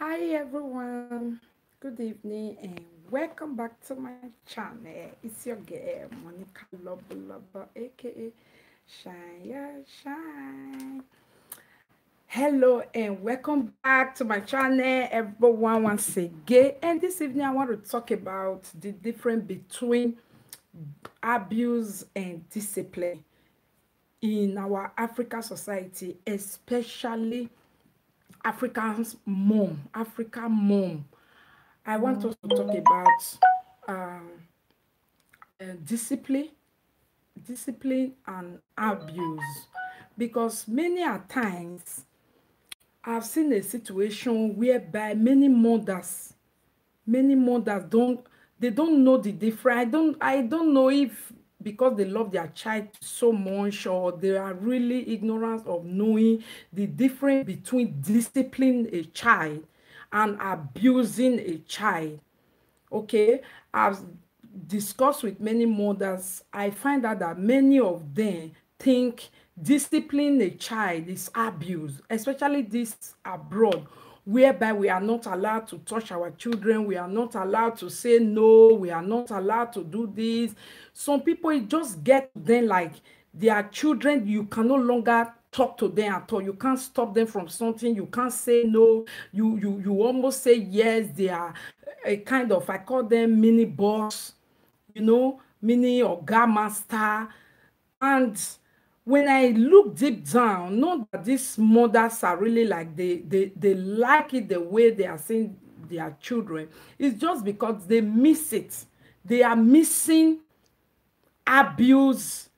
Hi everyone, good evening and welcome back to my channel. It's your girl Monica Lobo aka Shine Ya Shine. Hello and welcome back to my channel everyone once again. And this evening I want to talk about the difference between abuse and discipline in our African society, especially African mom. I want us to talk about um, discipline, discipline and abuse, because many a times I've seen a situation whereby many mothers don't know the difference. I don't know if because they love their child so much or they are really ignorant of knowing the difference between disciplining a child and abusing a child. Okay, I've discussed with many mothers. I find out that many of them think disciplining a child is abuse, especially this abroad, whereby we are not allowed to touch our children, we are not allowed to say no, we are not allowed to do this. Some people, it just get them like their children, you can no longer talk to them at all. You can't stop them from something, you can't say no, you almost say yes. They are a kind of, I call them mini boss, mini oga master. And when I look deep down, not that these mothers are really like they like it the way they are seeing their children. It's just because they miss it. They are missing abuse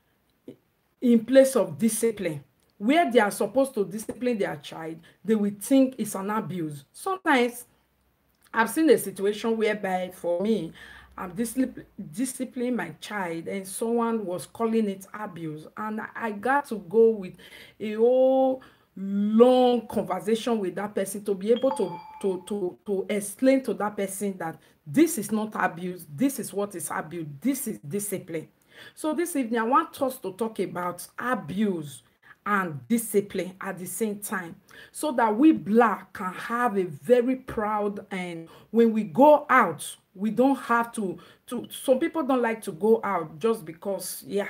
in place of discipline. Where they are supposed to discipline their child, they will think it's an abuse. Sometimes I've seen a situation whereby for me, I'm disciplining my child and someone was calling it abuse. And I got to go with a whole long conversation with that person to be able to explain to that person that this is not abuse, this is what is abuse, this is discipline. So this evening, I want us to talk about abuse and discipline at the same time, so that we black can have a very proud, and when we go out we don't have to some people don't like to go out just because, yeah,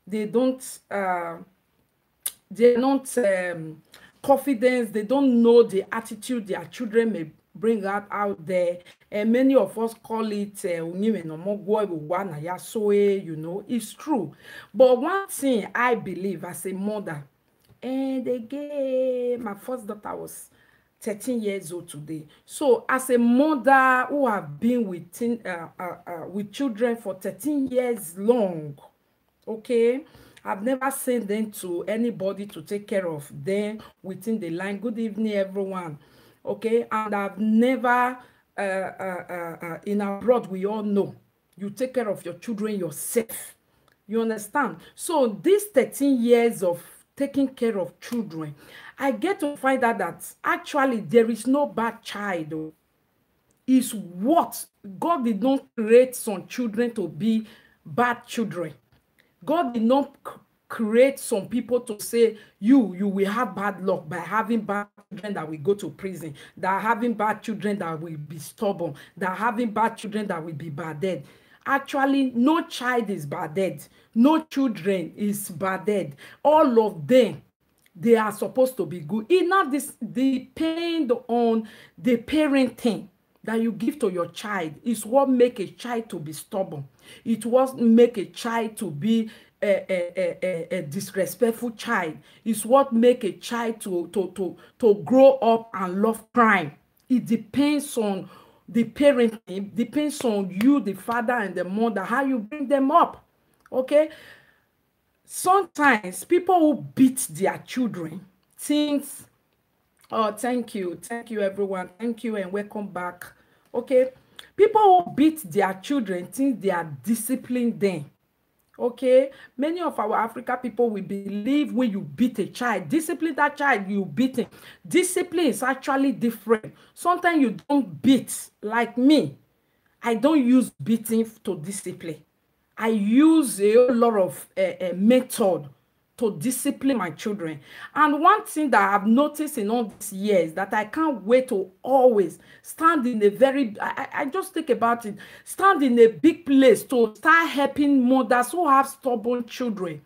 they don't they're not confidence, they don't know the attitude their children may bring out there. And many of us call it it's true. But one thing I believe as a mother, and again, my first daughter was 13 years old today. So as a mother who have been with children for 13 years long, okay, I've never sent them to anybody to take care of them within the line. Good evening, everyone. Okay, and I've never in abroad, we all know you take care of your children yourself. You understand? So these 13 years of taking care of children, I get to find out that actually there is no bad child. Is what God did not create some children to be bad children. God did not create some people to say you will have bad luck by having bad children that will go to prison, that are having bad children that will be stubborn, that are having bad children that will be bad. Actually, no child is bad. No children is bad. All of them, they are supposed to be good. It not this depend on the parenting that you give to your child is what make a child to be stubborn. It was make a child to be a disrespectful child. It's what make a child to grow up and love crime. It depends on the parenting, depends on you, the father and the mother, how you bring them up. Okay, sometimes people who beat their children think, oh, thank you everyone, thank you and welcome back. Okay, people who beat their children think they are disciplining them. Okay, many of our African people will believe when you beat a child, discipline that child, you beat him. Discipline is actually different. Sometimes you don't beat. Like me, I don't use beating to discipline. I use a whole lot of method to discipline my children. And one thing that I've noticed in all these years that I can't wait to always stand in a very, I just think about it, stand in a big place to start helping mothers who have stubborn children.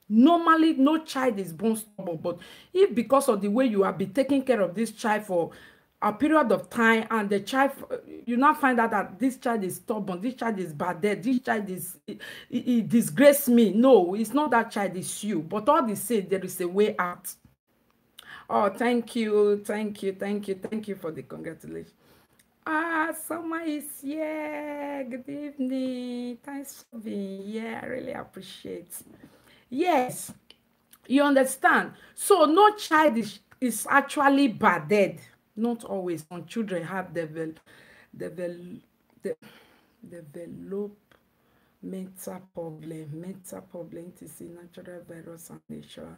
Normally, no child is born stubborn, but if because of the way you have been taking care of this child for a period of time, and the child, you now find out that this child is stubborn, this child is bad, this child is, it disgrace me. No, it's not that child, it's you. But all the same, there is a way out. Oh, thank you for the congratulations. Summer is here. Good evening. Thanks for being here. I really appreciate it. Yes, you understand. So no child is actually bad. Not always. Some children have develop mental problem. It is a natural virus and nature.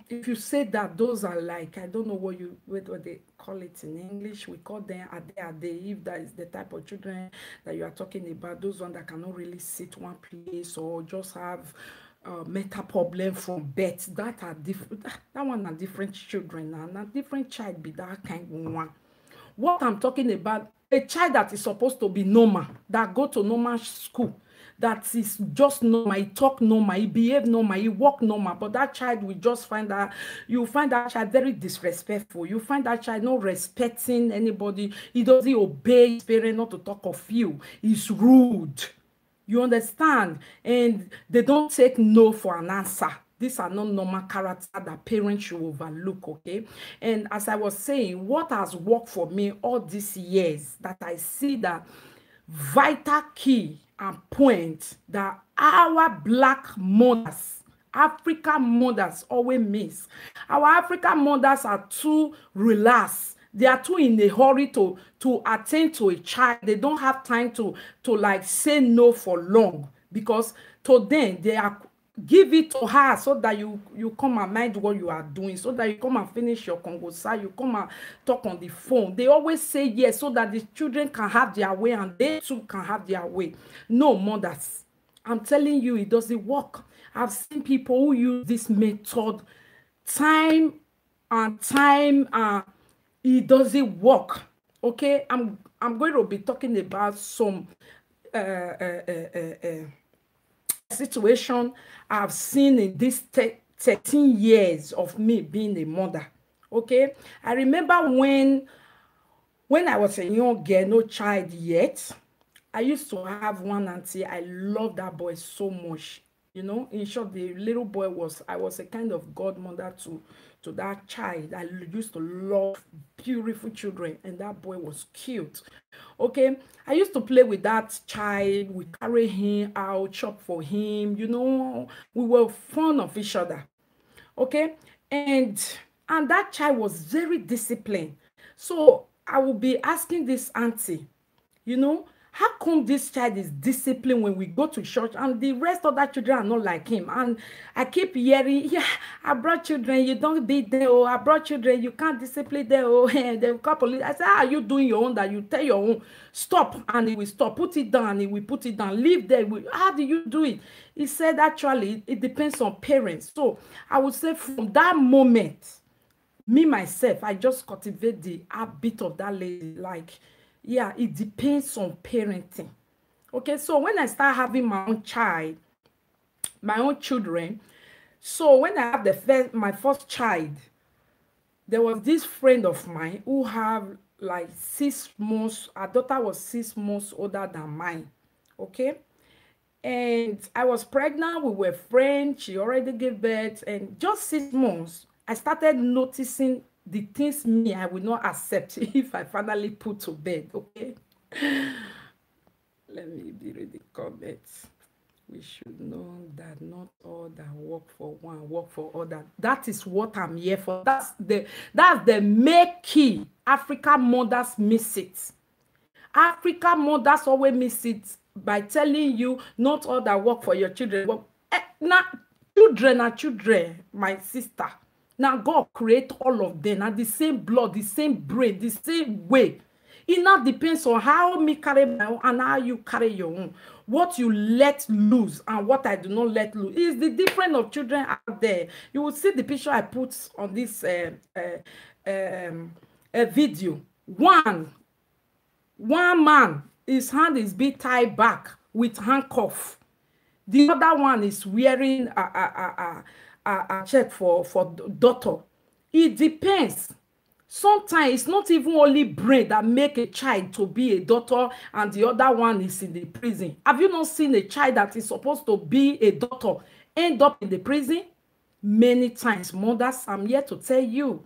If you say that those are like, I don't know what they call it in English, we call them ade. If that is the type of children that you are talking about, those ones that cannot really sit one place or just have mental problem from birth, that are different. That one are different children, and a different child be that kind of one. What I'm talking about, a child that is supposed to be normal, that go to normal school, that is just normal, he talk normal, he behave normal, he walk normal, but that child will just find that, you find that child very disrespectful, you find that child not respecting anybody, he doesn't obey his parents, not to talk of you, he's rude, you understand, and they don't take no for an answer. These are not normal character that parents should overlook, okay? And as I was saying, what has worked for me all these years, that I see that vital key and point that our Black mothers, African mothers always miss. Our African mothers are too relaxed. They are too in a hurry to attend to a child. They don't have time to like say no for long, because to them they are, give it to her so that you come and mind what you are doing, so that you come and finish your conversation, you come and talk on the phone. They always say yes so that the children can have their way and they too can have their way. No, mothers, I'm telling you, it doesn't work. I've seen people who use this method time and time, it doesn't work. Okay, I'm going to be talking about some situation I've seen in this 13 years of me being a mother. Okay, I remember when I was a young girl, no child yet, I used to have one auntie. I love that boy so much. You know, in short, the little boy I was a kind of godmother to that child. I used to love beautiful children, and that boy was cute. Okay, I used to play with that child. We carry him out, shop for him. You know, we were fond of each other. Okay, and that child was very disciplined. So I will be asking this auntie, you know, how come this child is disciplined when we go to church and the rest of that children are not like him? And I keep hearing, yeah, I brought children, you don't be there. Oh, I brought children, you can't discipline them. Oh, and the couple. I said, how are you doing your own that you tell your own, stop, and he will stop, put it down, and he will put it down, leave there. How do you do it? He said, actually, it depends on parents. So I would say from that moment, me, myself, I just cultivate the habit of that lady, like, yeah, it depends on parenting. Okay, so when I start having my own child, my own children, so when I have my first child, there was this friend of mine who have like 6 months, her daughter was 6 months older than mine. Okay, and I was pregnant, we were friends, she already gave birth, and just 6 months, I started noticing the things me I will not accept if I finally put to bed. Okay, let me be reading comments. We should know that not all that work for one work for other. That is what I'm here for. That's the main key. African mothers miss it. African mothers always miss it by telling you not all that work for your children. But now children are children, my sister. Now God create all of them, and the same blood, the same brain, the same way. It now depends on how me carry my own and how you carry your own. What you let loose and what I do not let loose is the difference of children out there. You will see the picture I put on this video. One man, his hand is being tied back with handcuff. The other one is wearing a check for daughter. It depends. Sometimes it's not even only brain that make a child to be a daughter and the other one is in the prison. Have you not seen a child that is supposed to be a daughter end up in the prison? Many times, mothers, I'm here to tell you.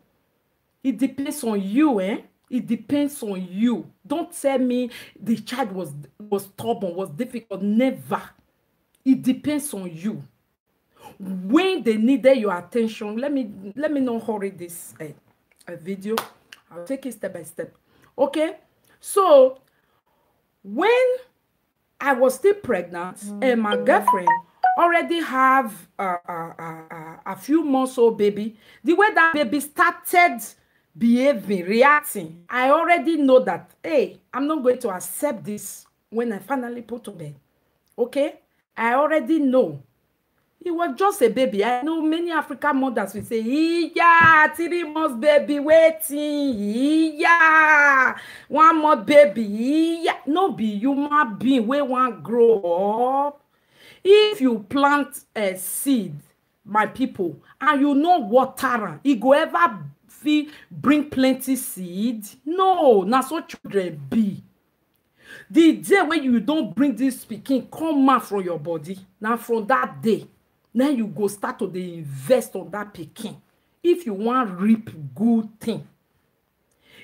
It depends on you, eh? It depends on you. Don't tell me the child was stubborn, was difficult. Never. It depends on you. When they needed your attention, let me not hurry this video. I'll take it step by step. Okay? So, when I was still pregnant and my girlfriend already have a few months old baby, the way that baby started behaving, reacting, I already know that, hey, I'm not going to accept this when I finally put to bed. Okay? I already know. It was just a baby. I know many African mothers will say, yeah, 3 months baby waiting. Yeah, 1 month baby. Yeah. No be human being wey wan grow up. If you plant a seed, my people, and you know water am, e go ever bring plenty seed? No, na so children be. The day when you don't bring this pikin come out from your body, now from that day, now you go start to invest on that pikin. If you want reap good thing,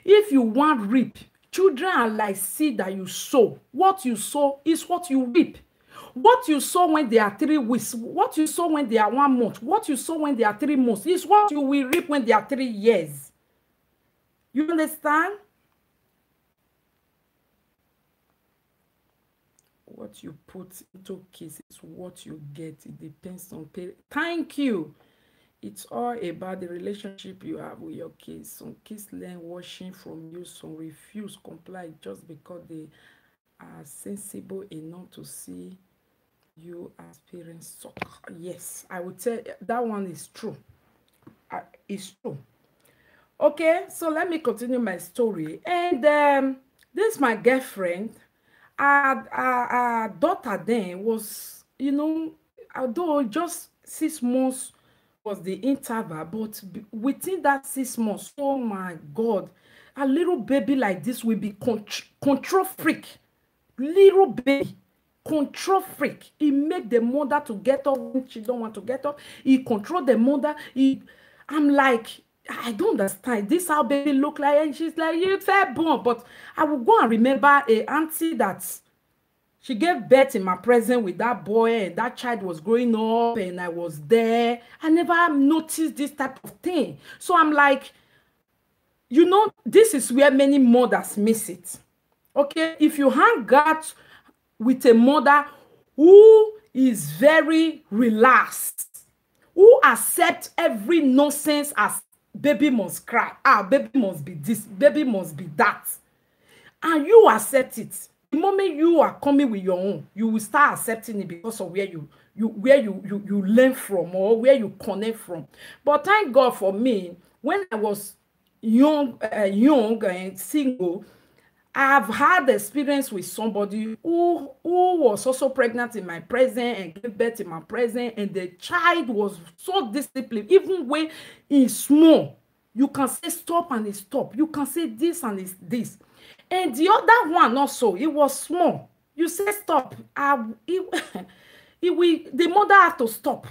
if you want reap, children are like seed that you sow. What you sow is what you reap. What you sow when they are 3 weeks, what you sow when they are 1 month, what you sow when they are 3 months is what you will reap when they are 3 years. You understand? What you put into kids is what you get. It depends on parents. Thank you. It's all about the relationship you have with your kids. Some kids learn washing from you, some refuse comply just because they are sensible enough to see you as parents suck. Yes, I would say that one is true. It's true. Okay, so let me continue my story. And this my girlfriend. Our daughter then was, you know, although just 6 months was the interval, but within that 6 months, oh my God, a little baby like this will be control freak. Little baby, control freak. He make the mother to get up when she don't want to get up. He control the mother. I'm like, I don't understand. This how baby look like, and she's like, you fair born. But I will go and remember a auntie that she gave birth in my presence with that boy, and that child was growing up, and I was there. I never noticed this type of thing. So I'm like, you know, this is where many mothers miss it. Okay, if you hang out with a mother who is very relaxed, who accepts every nonsense as baby must cry, baby must be this, baby must be that, and you accept it, the moment you are coming with your own, you will start accepting it because of where you learn from or where you connect from. But thank God for me, when I was young and single, I've had experience with somebody who was also pregnant in my presence and gave birth in my presence, and the child was so disciplined. Even when he's small, you can say stop and he stop. You can say this and it's this. And the other one also, it was small. You say stop. The mother had to stop.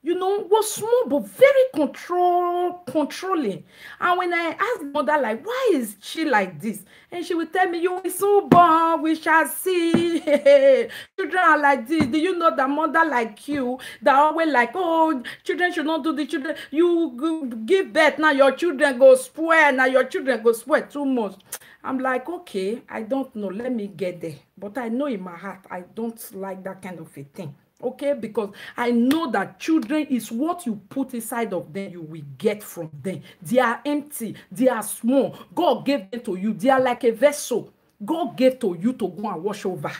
You know, was small but very controlling. And when I asked the mother, like, why is she like this? And she would tell me, you will soon born, we shall see. Children are like this. Do you know that mother like you, that always like, oh, children should not do the children. You give birth, now your children go spoil, now your children go spoil too much. I'm like, okay, I don't know. Let me get there. But I know in my heart, I don't like that kind of a thing. Okay, because I know that children is what you put inside of them, you will get from them. They are empty, they are small. God gave them to you. They are like a vessel. God gave to you to go and wash over.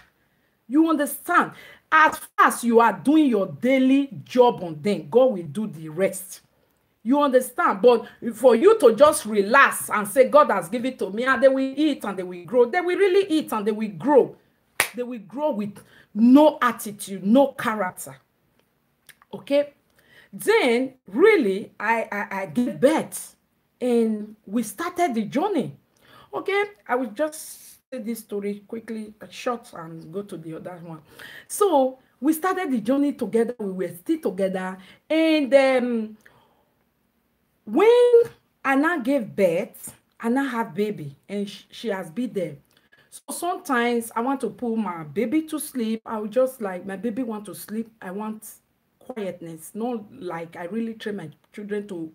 You understand? As far as you are doing your daily job on them, God will do the rest. You understand? But for you to just relax and say, God has given it to me, and they will eat and they will grow. They will really eat and they will grow. They will grow with no attitude, no character. Okay? Then, really, I gave birth and we started the journey. Okay? I will just say this story quickly, short, and go to the other one. So, we started the journey together. We were still together. And when Anna gave birth, Anna had baby, and she has been there. So sometimes I want to put my baby to sleep. I will just like, my baby want to sleep. I want quietness. Not like I really train my children to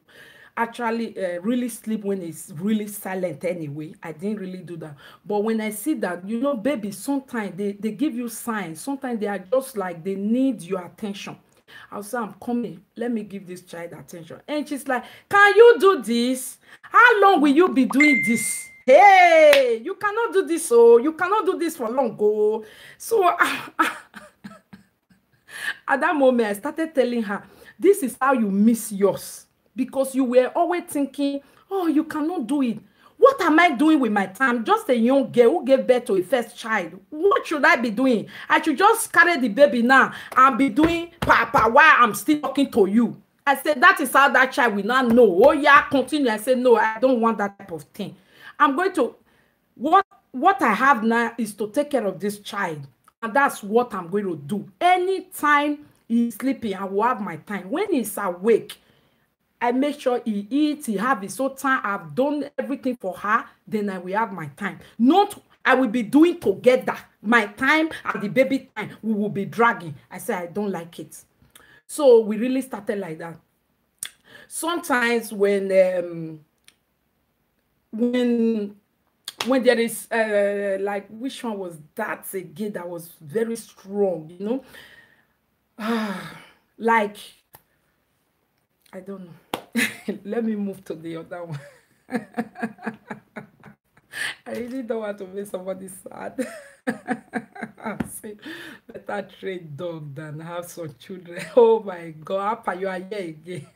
actually really sleep when it's really silent anyway. I didn't really do that. But when I see that, you know, babies, sometimes they give you signs. Sometimes they are just like, they need your attention. I'll say, I'm coming. Let me give this child attention. And she's like, can you do this? How long will you be doing this? Hey, you cannot do this. Oh, you cannot do this for long. Go. So at that moment, I started telling her, this is how you miss yours. Because you were always thinking, oh, you cannot do it. What am I doing with my time? Just a young girl who gave birth to a first child. What should I be doing? I should just carry the baby now and be doing papa while I'm still talking to you. I said, that is how that child will not know. Oh, yeah, continue. I said, no, I don't want that type of thing. I'm going to, what I have now is to take care of this child. And that's what I'm going to do. Anytime he's sleeping, I will have my time. When he's awake, I make sure he eats, he have his own time. I've done everything for her, then I will have my time. Not, I will be doing together. My time and the baby time, we will be dragging. I say, I don't like it. So we really started like that. Sometimes when there is like, which one was that again that was very strong, you know? Like, I don't know. Let me move to the other one. I really don't want to make somebody sad. Say, better train dog than have some children. Oh my God, Papa, you are here again.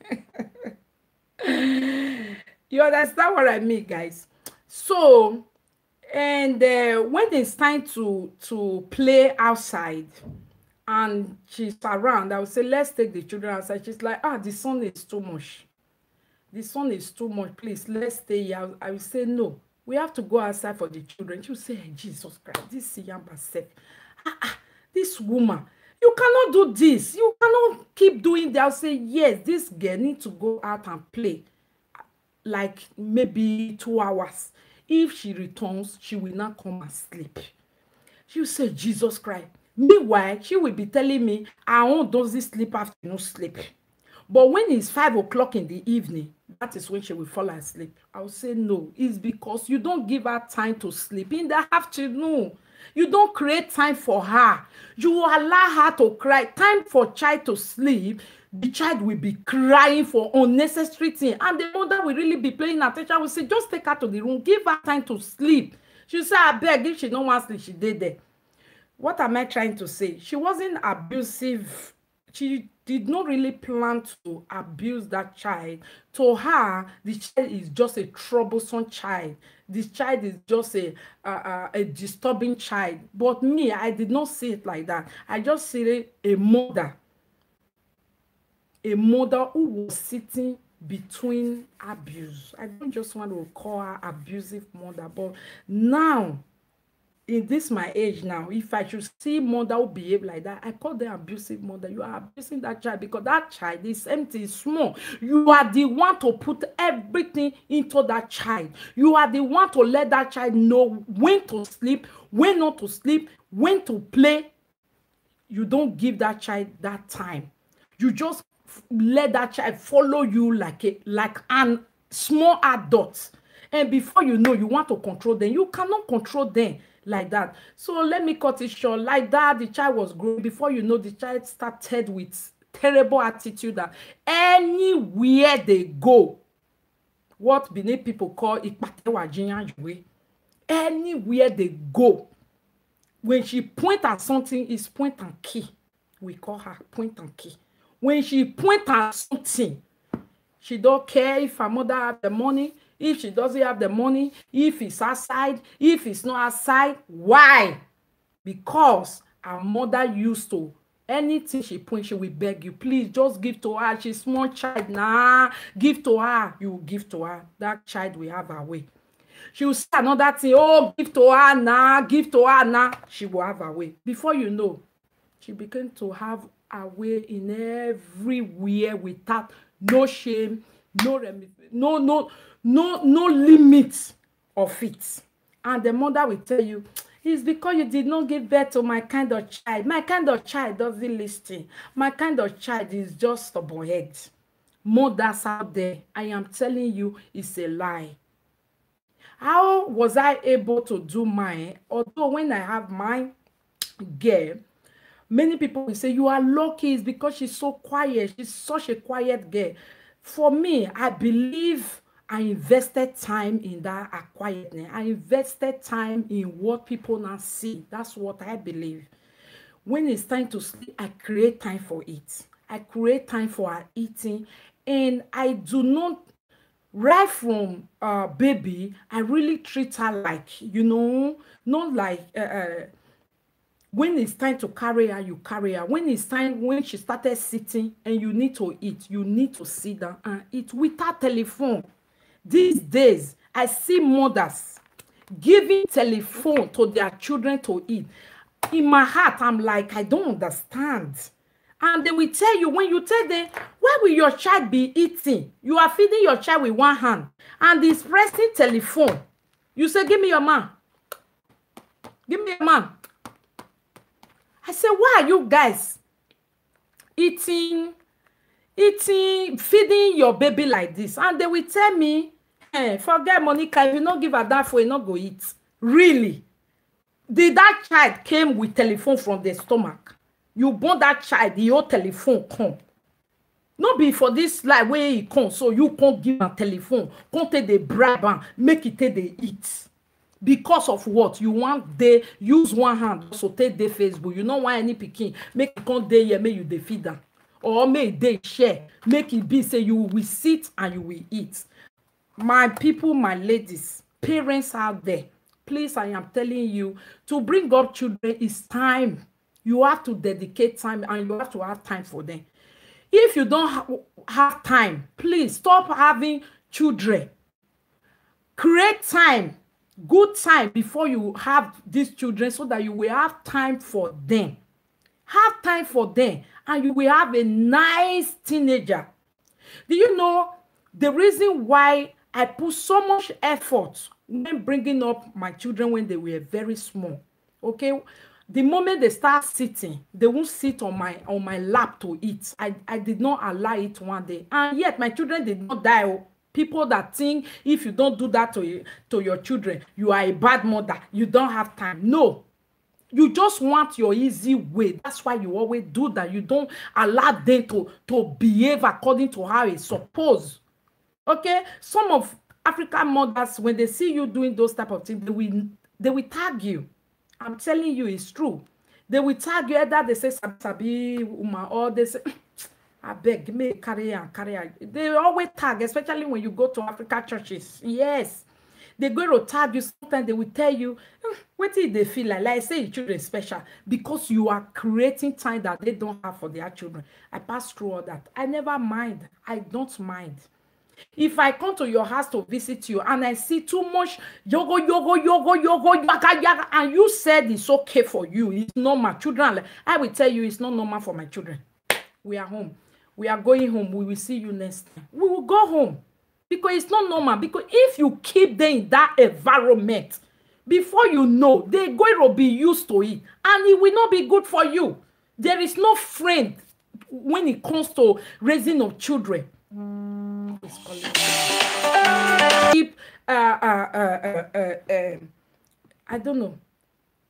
You understand what I mean, guys? So, and when it's time to play outside, and she's around, I would say, let's take the children outside. She's like, the sun is too much. The sun is too much. Please, let's stay here. I will say, no, we have to go outside for the children. She will say, hey, Jesus Christ, this Yamba said, this woman, you cannot do this. You cannot keep doing that. I'll say, yes, this girl needs to go out and play. Like maybe 2 hours. If she returns, she will not come and sleep. She will say, Jesus Christ. Meanwhile, she will be telling me, I won't do this sleep after no sleep. But when it's 5 o'clock in the evening, that is when she will fall asleep. I will say, no, it's because you don't give her time to sleep in the afternoon. You don't create time for her. You allow her to cry. Time for child to sleep. The child will be crying for unnecessary things. And the mother will really be paying attention. I will say, just take her to the room. Give her time to sleep. She will say, I beg, if she don't want to sleep, she did there. What am I trying to say? She wasn't abusive. She did not really plan to abuse that child. To her, the child is just a troublesome child. This child is just a disturbing child. But me, I did not see it like that. I just see a mother who was sitting between abuse. I don't just want to call her abusive mother, but now, in this my age now, if I should see mother who behave like that, I call them abusive mother. You are abusing that child because that child is empty, is small. You are the one to put everything into that child. You are the one to let that child know when to sleep, when not to sleep, when to play. You don't give that child that time. You just let that child follow you like an small adult. And before you know, you want to control them. You cannot control them. like that. So let me cut it short. Like that, the child was growing. Before you know, the child started with terrible attitude that anywhere they go, what Benin people call ipatewa jinyanjwe, anywhere they go, when she point at something, it's point and key. We call her point and key. When she point at something, she don't care if her mother have the money, if she doesn't have the money, if it's outside, if it's not outside. Why? Because her mother used to, anything she point, she will beg you, please just give to her. She's small child. Nah, give to her. You will give to her. That child will have her way. She will say another thing. Oh, give to her now. Give to her now. She will have her way. Before you know, she began to have her way in everywhere without no shame, no limit of it. And the mother will tell you, it's because you did not give birth to my kind of child. My kind of child doesn't listen. My kind of child is just stubborn-head. Mothers out there, I am telling you, it's a lie. How was I able to do mine? Although when I have my girl, many people will say, you are lucky, it's because she's so quiet. She's such a quiet girl. For me, I believe I invested time in that quietness. I invested time in what people now see. That's what I believe. When it's time to sleep, I create time for it. I create time for her eating. And I do not, right from baby, I really treat her like, you know, not like when it's time to carry her, you carry her. When it's time, when she started sitting and you need to eat, you need to sit down and eat without telephone. These days, I see mothers giving telephone to their children to eat. In my heart, I'm like, I don't understand. And they will tell you, when you tell them, where will your child be eating? You are feeding your child with one hand and he's pressing telephone. You say, give me your man. Give me your man. I say, why are you guys eating, feeding your baby like this? And they will tell me, hey, forget Monica, if you not give her that for, you not go eat. Really? Did that child came with telephone from the stomach? You born that child, your telephone come. Not be for this like where he come, so you can't give a telephone, can't take the bribe and make it take the eat. Because of what? You want they use one hand, so take the Facebook. You don't want any picking, make it come there here, make you the feed them. Or make they share, make it be say you will sit and you will eat. My people, my ladies, parents out there, please, I am telling you, to bring up children is time. You have to dedicate time and you have to have time for them. If you don't have time, please stop having children. Create time, good time before you have these children so that you will have time for them. Have time for them and you will have a nice teenager. Do you know the reason why I put so much effort when bringing up my children when they were very small? Okay, the moment they start sitting, they won't sit on my lap to eat. I did not allow it one day, and yet my children did not die. People that think if you don't do that to your children, you are a bad mother, you don't have time. No, you just want your easy way. That's why you always do that. You don't allow them to behave according to how it's supposed. Okay, some of African mothers, when they see you doing those type of things, they will tag you. I'm telling you, it's true. They will tag you, either they say Sabi Uma, or they say I beg me carry on. They always tag, especially when you go to African churches. Yes, they go to tag you. Sometimes they will tell you what did they feel like. Like I say, your children special because you are creating time that they don't have for their children. I pass through all that. I never mind. I don't mind. If I come to your house to visit you and I see too much yoga, yaga, and you said it's okay for you, it's normal. Children, I will tell you it's not normal for my children. We are home. We are going home. We will see you next time. We will go home because it's not normal. Because if you keep them in that environment, before you know, they're going to be used to it and it will not be good for you. There is no friend when it comes to raising of children. Keep I don't know.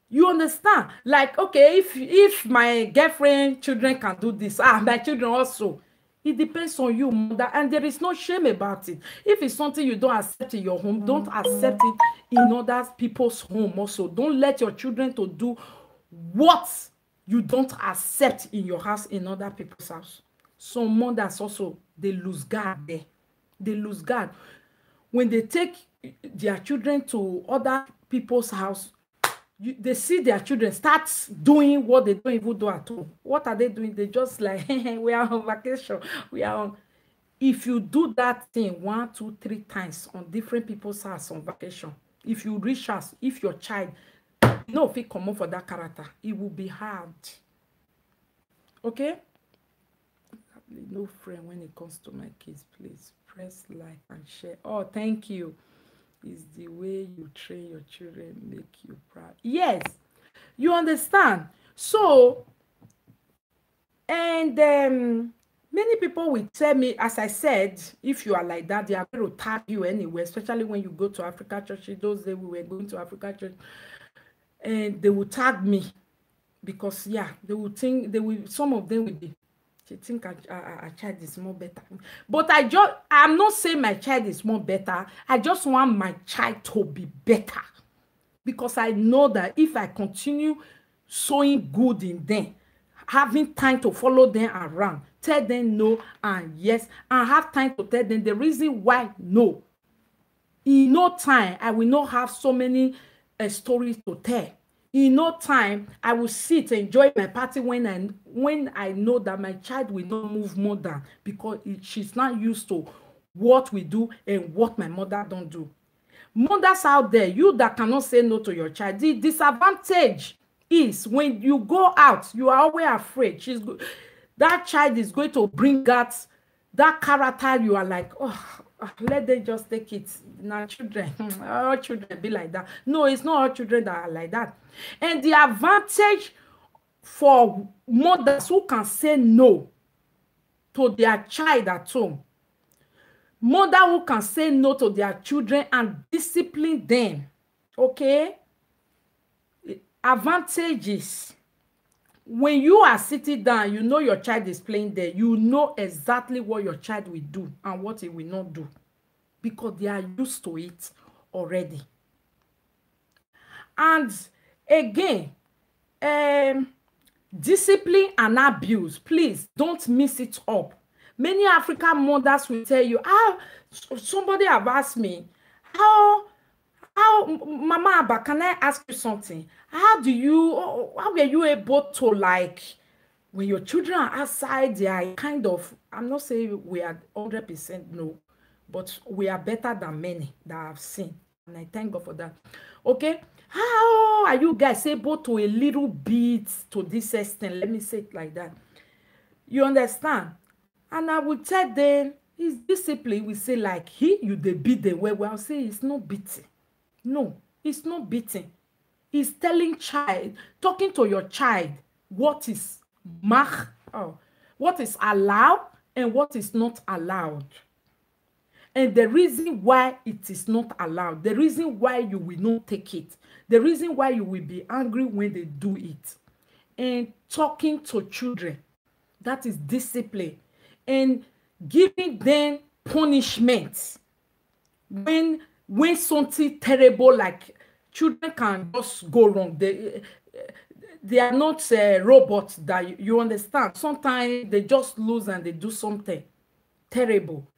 You understand? Like, okay, if my girlfriend children can do this, my children also. It depends on you, mother, and there is no shame about it. If it's something you don't accept in your home, don't accept it in other people's home also. Don't let your children to do what you don't accept in your house in other people's house. Some mothers also, they lose guard there. They lose guard. When they take their children to other people's house, they see their children start doing what they don't even do at home. What are they doing? They just like, we are on vacation. We are on. If you do that thing 1, 2, 3 times on different people's house on vacation, if you reach us, if your child, no, if it come up for that character, it will be hard. Okay? No friend when it comes to my kids, please press like and share. Oh, thank you. Is the way you train your children make you proud. Yes, you understand. So, and many people will tell me, as I said, if you are like that, they are going to tag you anyway, especially when you go to Africa Church. Those days we were going to Africa Church, and they will tag me because, yeah, they will think, some of them will be, they think a child is more better. But I'm not saying my child is more better. I just want my child to be better. Because I know that if I continue sowing good in them, having time to follow them around, tell them no and yes, and have time to tell them the reason why no. In no time, I will not have so many stories to tell. In no time, I will sit and enjoy my party when I know that my child will not move more than, because she's not used to what we do and what my mother don't do. Mothers out there, you that cannot say no to your child, the disadvantage is when you go out, you are always afraid. That child is going to bring out that character. You are like, oh, let them just take it. Now, children, all children be like that. No, it's not all children that are like that. And the advantage for mothers who can say no to their child at home, mother who can say no to their children and discipline them, okay? Advantages. When you are sitting down, you know your child is playing there. You know exactly what your child will do and what he will not do, because they are used to it already. And again, discipline and abuse, please don't mix it up. Many African mothers will tell you, somebody have asked me, how Mama Abba, can I ask you something? How were you able to, like, when your children are outside, they are kind of, I'm not saying we are 100% no, but we are better than many that I've seen. And I thank God for that. Okay. How are you guys able to a little bit to this extent? Let me say it like that. You understand? And I would tell them, it's discipline. We say, like, you they beat them. Well, I'll say it's not beating. No, it's not beating. It's talking to your child what is what is allowed and what is not allowed. And the reason why it is not allowed, the reason why you will not take it, the reason why you will be angry when they do it. And talking to children, that is discipline. And giving them punishment when something terrible, like children can just go wrong. They are not robots that you understand. Sometimes they just lose and they do something terrible.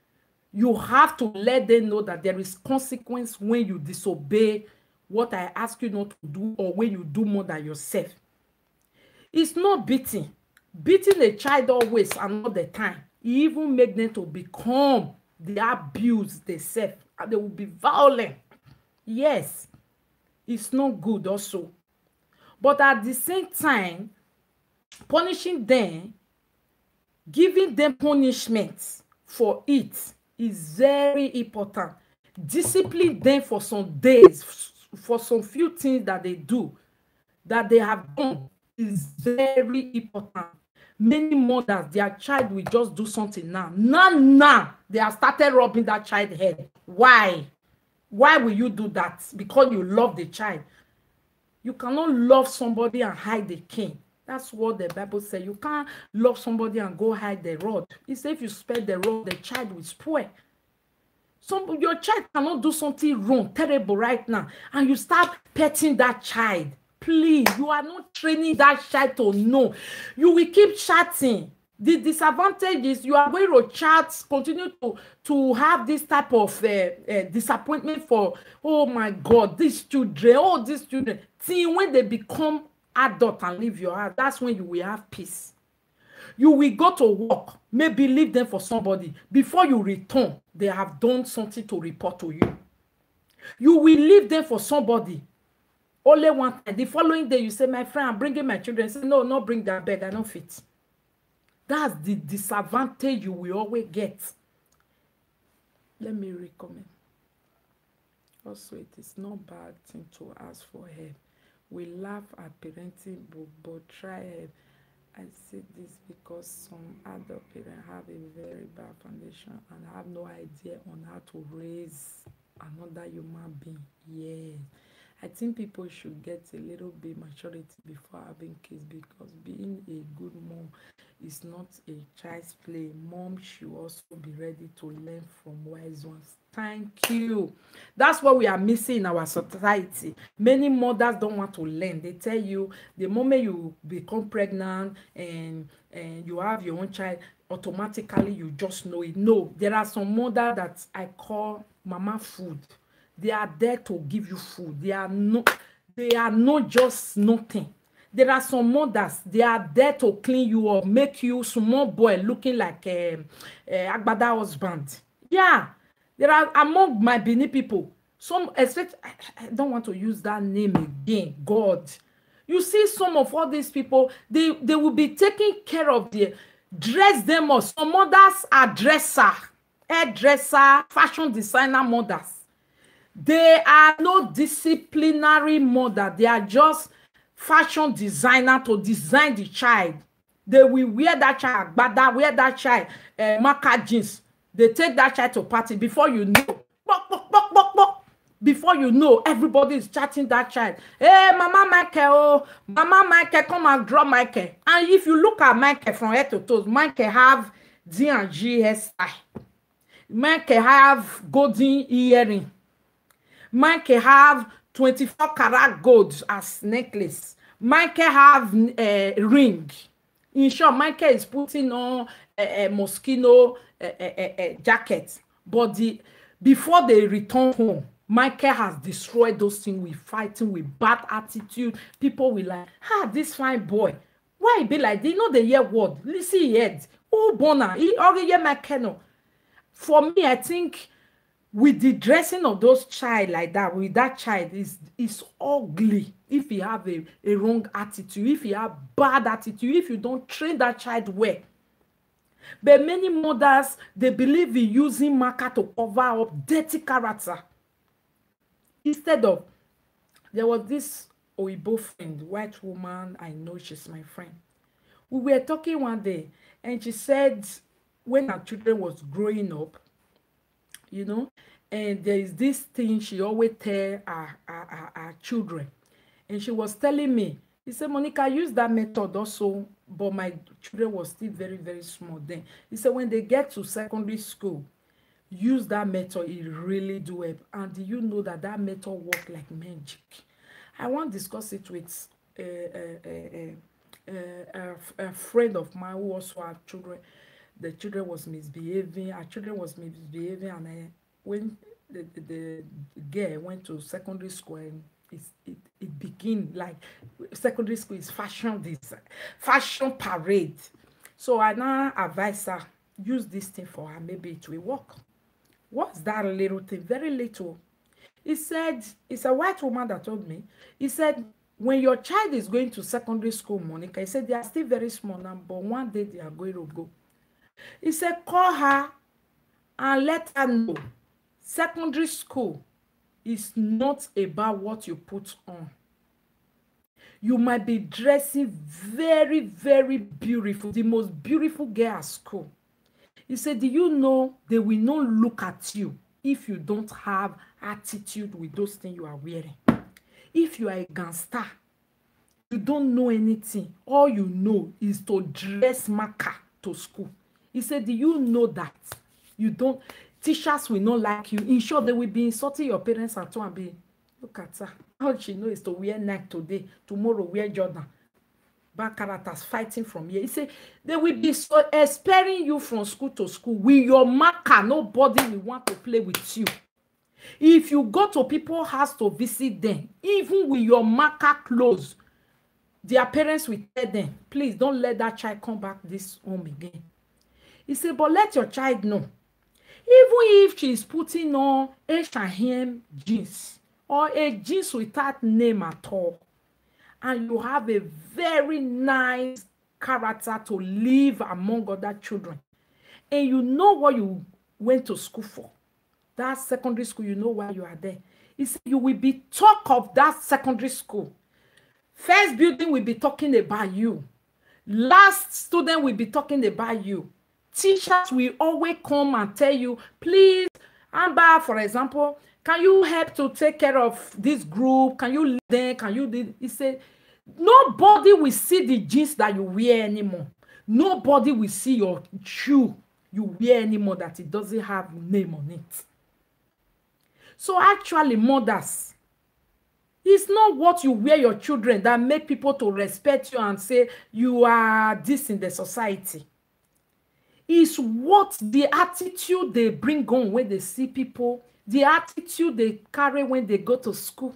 You have to let them know that there is consequence when you disobey what I ask you not to do, or when you do more than yourself. It's not beating. Beating a child always and not the time. It even make them to become the abuse themselves, and they will be violent. Yes, it's not good also. But at the same time, punishing them, giving them punishments for it is very important. Discipline them for some days, for some few things that they do, that they have done, is very important. Many mothers, their child will just do something now. Now, they have started rubbing that child's head. Why? Why will you do that? Because you love the child. You cannot love somebody and hide the king. That's what the Bible says. You can't love somebody and go hide the rod. It says if you spare the rod, the child will spoil. Your child cannot do something wrong, terrible right now, and you start petting that child. Please, you are not training that child to know. You will keep chatting. The disadvantage is you are going to chat, continue to have this type of disappointment for, oh my God, these children. See, when they become adult and leave your house, that's when you will have peace. You will go to work, maybe leave them for somebody. Before you return, they have done something to report to you. You will leave them for somebody. Only one time. The following day, you say, my friend, I'm bringing my children. Say, no, not bring that bag. I don't fit. That's the disadvantage you will always get. Let me recommend. Also, it is not bad thing to ask for help. We laugh at parenting, but try help. I say this because some adult parents have a very bad foundation and have no idea on how to raise another human being. Yeah. I think people should get a little bit maturity before having kids, because being a good mom is not a child's play. Mom should also be ready to learn from wise ones. Thank you. That's what we are missing in our society. Many mothers don't want to learn. They tell you the moment you become pregnant and you have your own child, automatically you just know it. No, there are some mothers that I call mama food. They are there to give you food. They are not just nothing. There are some mothers, they are there to clean you up, make you small boy looking like a Agbada husband. Yeah, there are among my Benin people, some, especially, I don't want to use that name again, God. You see some of all these people, they will be taking care of the, dress them up. Some mothers are dresser, hairdresser, fashion designer mothers. They are no disciplinary mother. They are just fashion designer to design the child. They will wear that child agbada, wear that child marker jeans. They take that child to party. Before you know, before you know, everybody is chatting that child. Hey, Mama Michael, oh, Mama Michael, come and draw Michael. And if you look at Michael from head to toes, Michael have D and G hairstyle. Michael have golden earring. Michael have 24 karat gold as necklace. Michael have a ring. In short, Michael is putting on a mosquito jacket. But before they return home, Michael has destroyed those things with fighting, with bad attitude. People will like, this fine boy. Why be like, they know the year word. Listen, yet. Oh, Bona, he already Michael. For me, I think with the dressing of those child like that, with that child is ugly. If you have a wrong attitude, if you have bad attitude, if you don't train that child well. But many mothers, they believe in using marker to cover up dirty character. Instead of, there was this Oibo friend, white woman, I know she's my friend. We were talking one day, and she said when her children was growing up, you know, and there is this thing she always tell her children. And she was telling me, he said, Monica, I use that method also, but my children was still very, very small then. He said, when they get to secondary school, use that method, it really do it. And do you know that that method work like magic? I want to discuss it with a friend of mine who also had children. The children was misbehaving. Our children was misbehaving, and when the girl went to secondary school, and it began like secondary school is fashion parade. So I now advise her, use this thing for her, maybe it will work. What's that little thing? Very little. He said, it's a white woman that told me. He said, when your child is going to secondary school, Monica, he said they are still very small now, but one day they are going to go. He said, call her and let her know secondary school is not about what you put on. You might be dressing very, very beautiful, the most beautiful girl at school. He said, do you know they will not look at you if you don't have attitude with those things you are wearing? If you are a gangster, you don't know anything. All you know is to dress marker to school. He said, do you know that you don't, teachers will not like you? In short, they will be insulting your parents at home and be, look at her. All she knows is to wear Nike today, tomorrow wear Jordan. Bad characters fighting from here. He said, they will be so expelling you from school to school. With your marker, nobody will want to play with you. If you go to people's house to visit them, even with your marker closed, their parents will tell them, please don't let that child come back this home again. He said, but let your child know, even if she is putting on H&M jeans or a jeans without name at all, and you have a very nice character to live among other children, and you know what you went to school for, that secondary school, you know why you are there. He said, you will be talk of that secondary school. First building will be talking about you. Last student will be talking about you. Teachers will always come and tell you, please, Amber, for example, can you help to take care of this group? Can you lead them? Can you do? He said, nobody will see the jeans that you wear anymore. Nobody will see your shoe you wear anymore that it doesn't have name on it. So actually, mothers, it's not what you wear your children that make people to respect you and say you are this in the society. It's what the attitude they bring on when they see people, the attitude they carry when they go to school.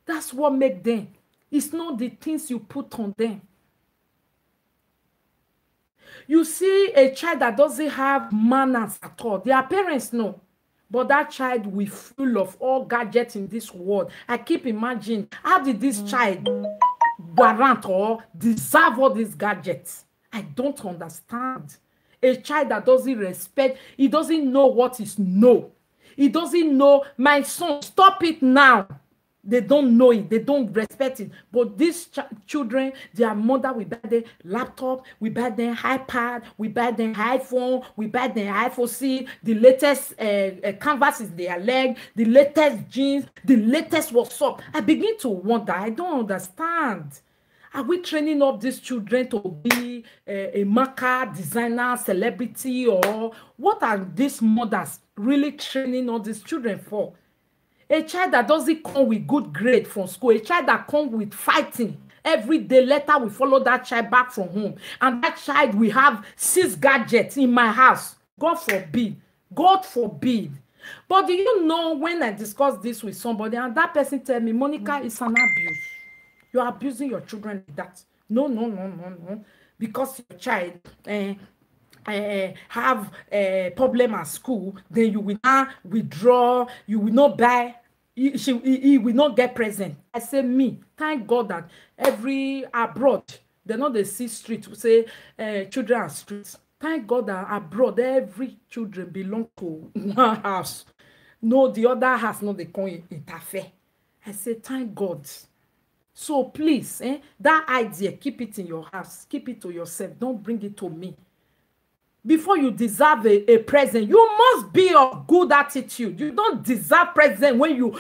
That's what makes them. It's not the things you put on them. You see a child that doesn't have manners at all. Their parents know. But that child will full of all gadgets in this world. I keep imagining, how did this child warrant or deserve all these gadgets? I don't understand. A child that doesn't respect, he doesn't know what is no. He doesn't know, my son, stop it now. They don't know it. They don't respect it. But these children, their mother will buy them laptop, we buy them iPad, we buy them iPhone, we buy them iPhone C, the latest canvas is their leg, the latest jeans, the latest WhatsApp. I begin to wonder. I don't understand. Are we training up these children to be a marker, designer, celebrity, or what are these mothers really training all these children for? A child that doesn't come with good grade from school, a child that comes with fighting every day, later we follow that child back from home, and that child will have 6 gadgets in my house. God forbid. God forbid. But do you know, when I discuss this with somebody and that person tell me, Monica, it's an abuse. You are abusing your children like that. No. Because your child have a problem at school, then you will not withdraw, you will not buy, he will not get present. I say, me, thank God that every abroad, they know they see street, say children are streets. Thank God that abroad, every children belong to one house. No, the other house, no, they can't interfere. I say, thank God. So please, that idea, keep it in your house. Keep it to yourself. Don't bring it to me. Before you deserve a present, you must be of good attitude. You don't deserve present when you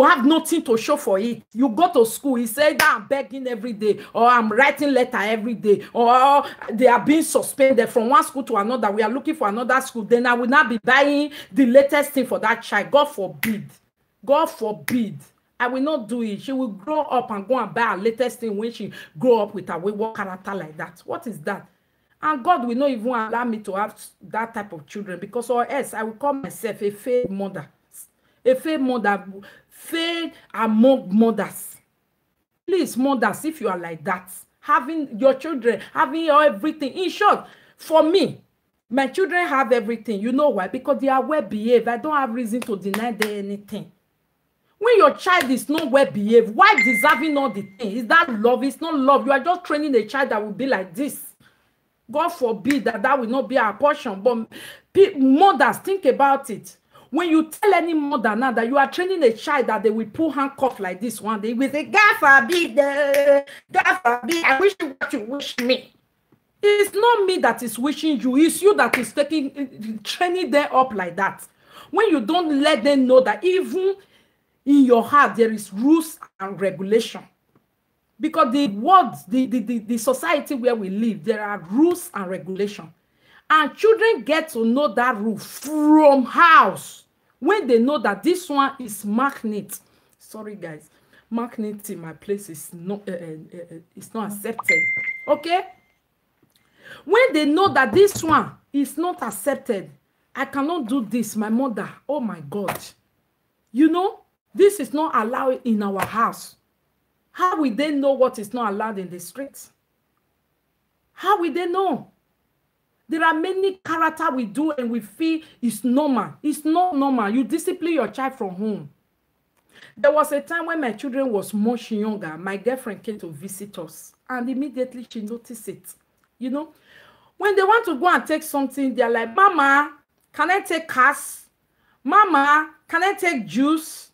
have nothing to show for it. You go to school, you say that I'm begging every day, or I'm writing letter every day, or they are being suspended from one school to another. We are looking for another school. Then I will not be buying the latest thing for that child. God forbid. God forbid. I will not do it. She will grow up and go and buy her latest thing when she grow up with a wayward character like that. What is that? And God will not even allow me to have that type of children, because or else I will call myself a failed mother. A failed mother, failed among mothers. Please, mothers, if you are like that, having your children, having everything. In short, for me, my children have everything. You know why? Because they are well behaved. I don't have reason to deny them anything. When your child is not well behaved, why deserving all the things? Is that love? It's not love. You are just training a child that will be like this. God forbid that will not be our portion. But mothers, think about it. When you tell any mother now that you are training a child that they will pull handcuff like this one, they will say, God forbid, God forbid, I wish you what you wish me. It's not me that is wishing you. It's you that is training them up like that. When you don't let them know that even in your heart, there is rules and regulation. Because the world, the society where we live, there are rules and regulation. And children get to know that rule from house. When they know that this one is magnet. Sorry, guys. Magnet in my place is not accepted. Okay? When they know that this one is not accepted, I cannot do this. My mother, oh my God. You know, this is not allowed in our house. How will they know what is not allowed in the streets? How will they know? There are many character we do and we feel it's normal. It's not normal. You discipline your child from home. There was a time when my children was much younger. My girlfriend came to visit us and immediately she noticed it. You know, when they want to go and take something, they're like, Mama, can I take cars? Mama, can I take juice?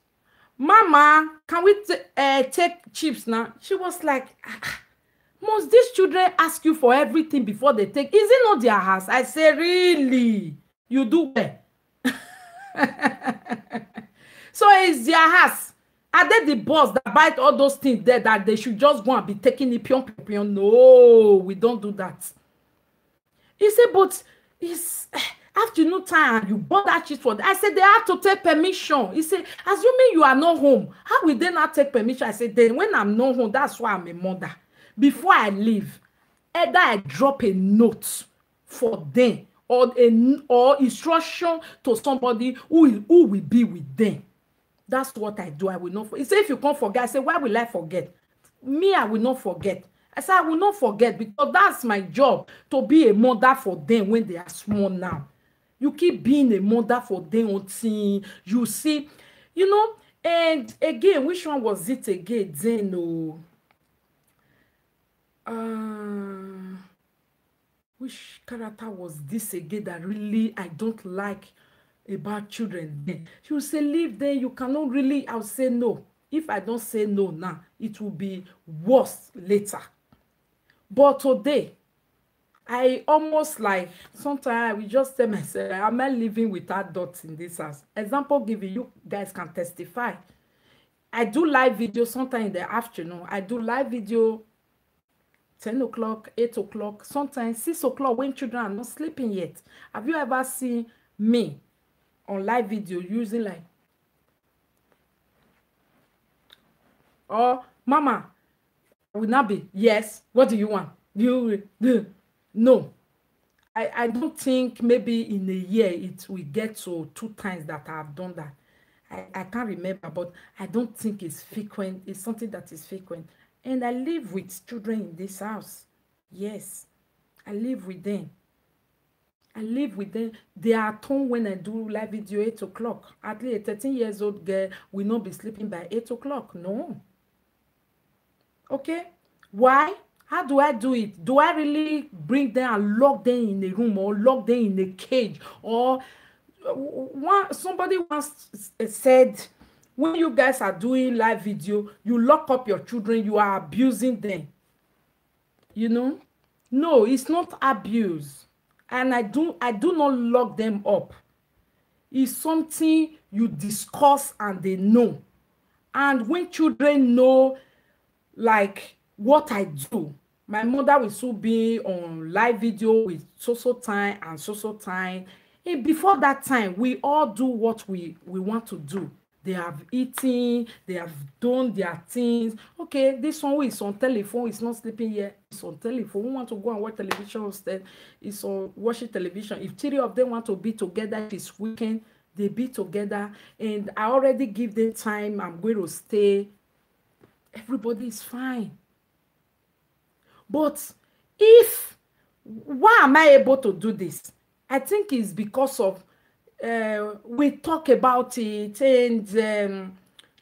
Mama, can we take chips now? She was like, must these children ask you for everything before they take? Is it not their house? I say, really? You do well. So it's their house. Are they the boss that buy all those things there that they should just go and be taking it pion pion? No, we don't do that. He said, but it's afternoon time, you bought that shit for them. I said, they have to take permission. He said, assuming you are not home, how will they not take permission? I said, then when I'm not home, that's why I'm a mother. Before I leave, either I drop a note for them or instruction to somebody who will be with them. That's what I do. I will not forget. He said, if you can't forget, I say, why will I forget? Me, I will not forget. I said, I will not forget because that's my job, to be a mother for them when they are small now. You keep being a mother for them until you see, you know, and again, which one was it again? Then, which character was this again that really I don't like about children? She will say, leave there, you cannot really. I'll say no. If I don't say no now, it will be worse later. But today, I almost like, sometimes I will just tell myself, am I living with adults in this house? Example given, you guys can testify. I do live video sometimes in the afternoon. I do live video 10 o'clock, 8 o'clock, sometimes 6 o'clock when children are not sleeping yet. Have you ever seen me on live video using like, oh, Mama, will not be, yes, what do you want? You do. No. I don't think maybe in a year it will get to 2 times that I have done that. I can't remember, but I don't think it's frequent. It's something that is frequent. And I live with children in this house. Yes, I live with them. I live with them. They are at home when I do live video 8 o'clock. At least a 13-year-old girl will not be sleeping by 8 o'clock. No. Okay? Why? How do I do it? Do I really bring them and lock them in a room or lock them in a cage? Or somebody once said, when you guys are doing live video, you lock up your children, you are abusing them. You know? No, it's not abuse. And I do not lock them up. It's something you discuss and they know. And when children know, like, what I do, my mother will still be on live video with so time and so time. And before that time, we all do what we want to do. They have eaten, they have done their things. Okay, this one who is on telephone is not sleeping yet. It's on telephone. Who want to go and watch television instead? It's on watching television. If 3 of them want to be together this weekend, they be together. And I already give them time. I'm going to stay. Everybody is fine. But why am I able to do this? I think it's because of we talk about it, and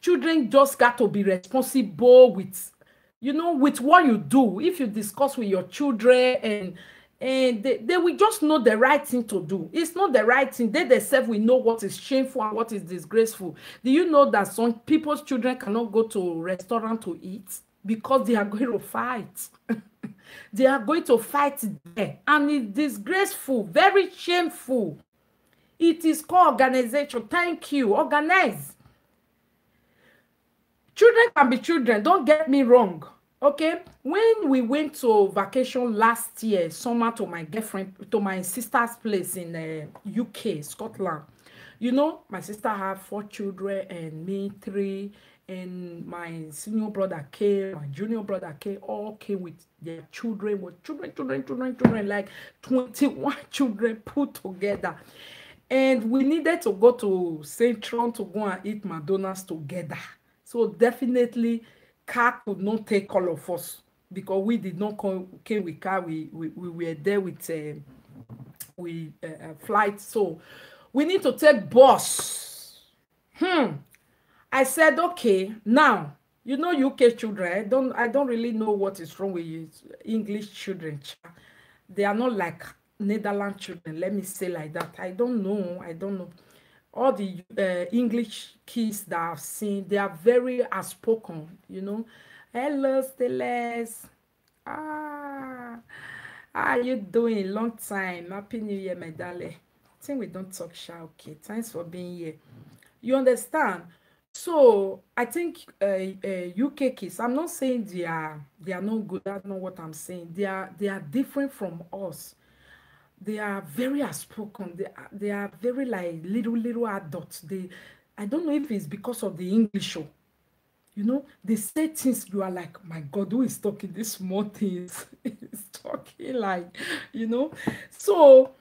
children just got to be responsible with, you know, with what you do. If you discuss with your children, and they will just know the right thing to do. It's not the right thing. They themselves will know what is shameful and what is disgraceful. Do you know that some people's children cannot go to a restaurant to eat because they are going to fight? They are going to fight there, and it's disgraceful, very shameful. It is called organization. Thank you. Organize. Children can be children, don't get me wrong. Okay, when we went to vacation last year, summer, to my girlfriend, to my sister's place in UK, Scotland. You know, my sister had 4 children and me 3, and my senior brother came, my junior brother came, all came with their children, children, like 21 children put together. And we needed to go to St. Tron to go and eat McDonald's together. So definitely car could not take all of us because we did not came with car. We were there with flight. So we need to take bus. I said, okay, now, you know, UK children, I don't really know what is wrong with you. English children. They are not like Netherlands children, let me say like that. I don't know. All the English kids that I've seen, they are very outspoken, you know. Hello, Steles. How are you doing? Long time. Happy New Year, my darling. I think we don't talk shy. Okay, thanks for being here. You understand? So I think UK kids, I'm not saying they are not good. That's not what I'm saying. They are different from us. They are very outspoken. They are very like little adults. I don't know if it's because of the English show. You know, they say things you are like, my God, who is talking these small things? He's talking like, you know. So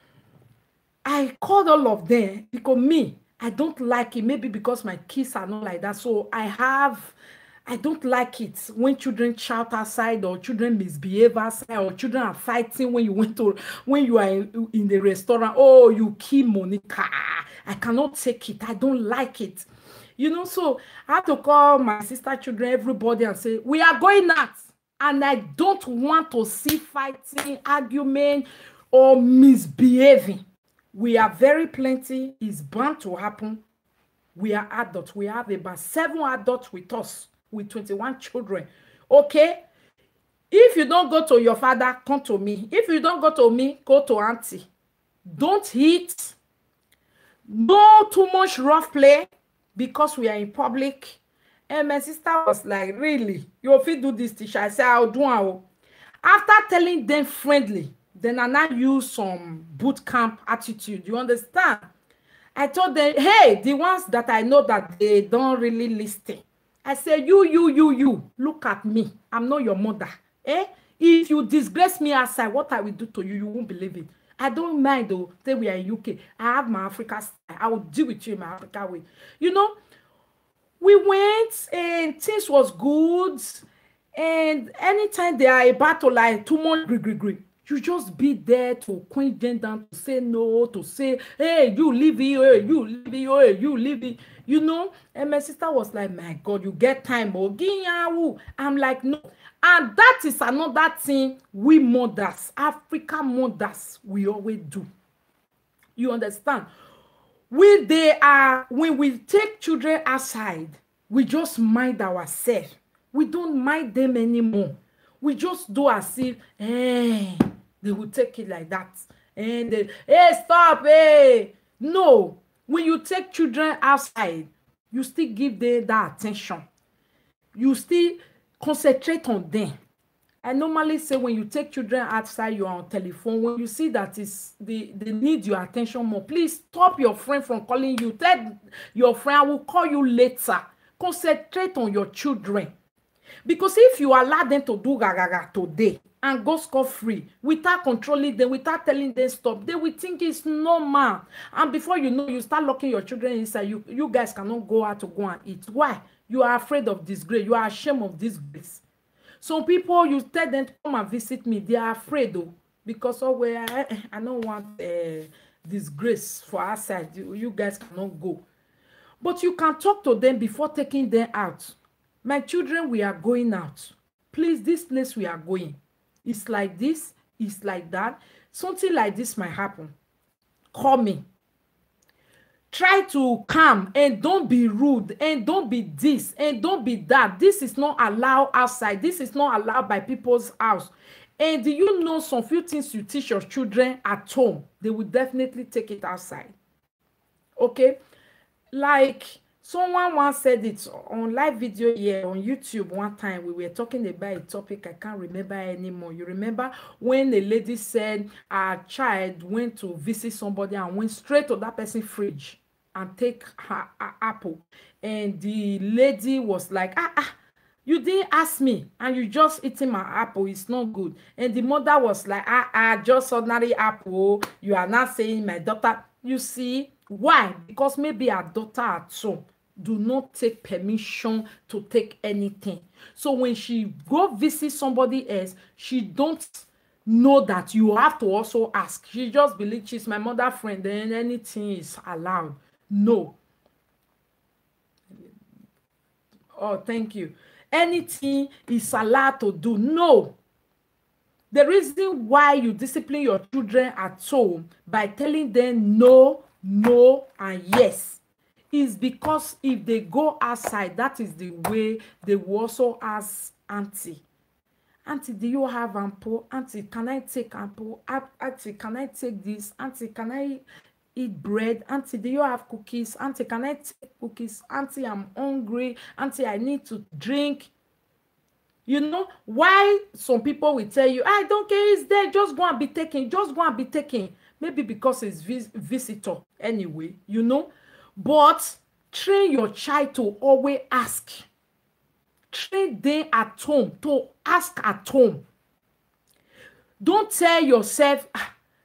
I called all of them because me, I don't like it. Maybe because my kids are not like that. So I don't like it when children shout outside or children misbehave outside or children are fighting when you are in the restaurant. Oh, you kill Monica. I cannot take it. I don't like it. You know, so I have to call my sister children, everybody, and say, we are going out. And I don't want to see fighting, argument, or misbehaving. We are very plenty. It's bound to happen. We are adults. We have about 7 adults with us, with 21 children. Okay? If you don't go to your father, come to me. If you don't go to me, go to auntie. Don't hit. No too much rough play because we are in public. And my sister was like, really? You will do this, teacher? I said, I'll do it. After telling them friendly, then I now use some boot camp attitude. You understand? I told them, hey, the ones that I know that they don't really listen. I said, you, look at me. I'm not your mother. Eh? If you disgrace me outside, what I will do to you, you won't believe it. I don't mind though, say we are in UK. I have my Africa style. I will deal with you in my Africa way. You know, we went and things was good. And anytime they are about to like too much gree, you just be there to quench them down, to say no, to say, hey, you leave it, hey, you leave it, hey, you leave it. You know, and my sister was like, my God, you get time, oh, I'm like, no. And that is another thing we mothers, African mothers, we always do. You understand? When we take children outside, we just mind ourselves. We don't mind them anymore. We just do as if, they will take it like that. And they, hey, stop, hey. No, when you take children outside, you still give them that attention. You still concentrate on them. I normally say when you take children outside, you are on telephone. When you see that they need your attention more, please stop your friend from calling you. Tell your friend, I will call you later. Concentrate on your children. Because if you allow them to do gaga today and go scot-free without controlling them, without telling them stop, they will think it's normal. And before you know, you start locking your children inside. You guys cannot go out to go and eat. Why? You are afraid of disgrace. You are ashamed of disgrace. Some people, you tell them to come and visit me. They are afraid though. Because I don't want disgrace for outside. You guys cannot go. But you can talk to them before taking them out. My children, we are going out. Please, this place we are going. It's like this. It's like that. Something like this might happen. Call me. Try to calm and don't be rude and don't be this and don't be that. This is not allowed outside. This is not allowed by people's house. And do you know some few things you teach your children at home? They will definitely take it outside. Okay? Like Someone once said it on live video here on YouTube one time. We were talking about a topic I can't remember anymore. You remember when a lady said her child went to visit somebody and went straight to that person's fridge and take her apple, and the lady was like, you didn't ask me and you just eating my apple, it's not good. And the mother was like, just ordinary apple, you are not saying my daughter. You see why? Because maybe her daughter at home do not take permission to take anything. So when she go visit somebody else, she don't know that you have to also ask. She just believes she's my mother friend, then anything is allowed. No. Oh, thank you. Anything is allowed to do. No. The reason why you discipline your children at home by telling them no, no, and yes is because if they go outside, that is the way they will also ask auntie. Auntie, do you have apple? Auntie, can I take apple? Auntie, can I take this? Auntie, can I eat bread? Auntie, do you have cookies? Auntie, can I take cookies? Auntie, I'm hungry. Auntie, I need to drink. You know why some people will tell you, I don't care, it's there, just go and be taken, just go and be taken. Maybe because it's visitor anyway, you know. But train your child to always ask. Train them at home to ask at home. Don't tell yourself,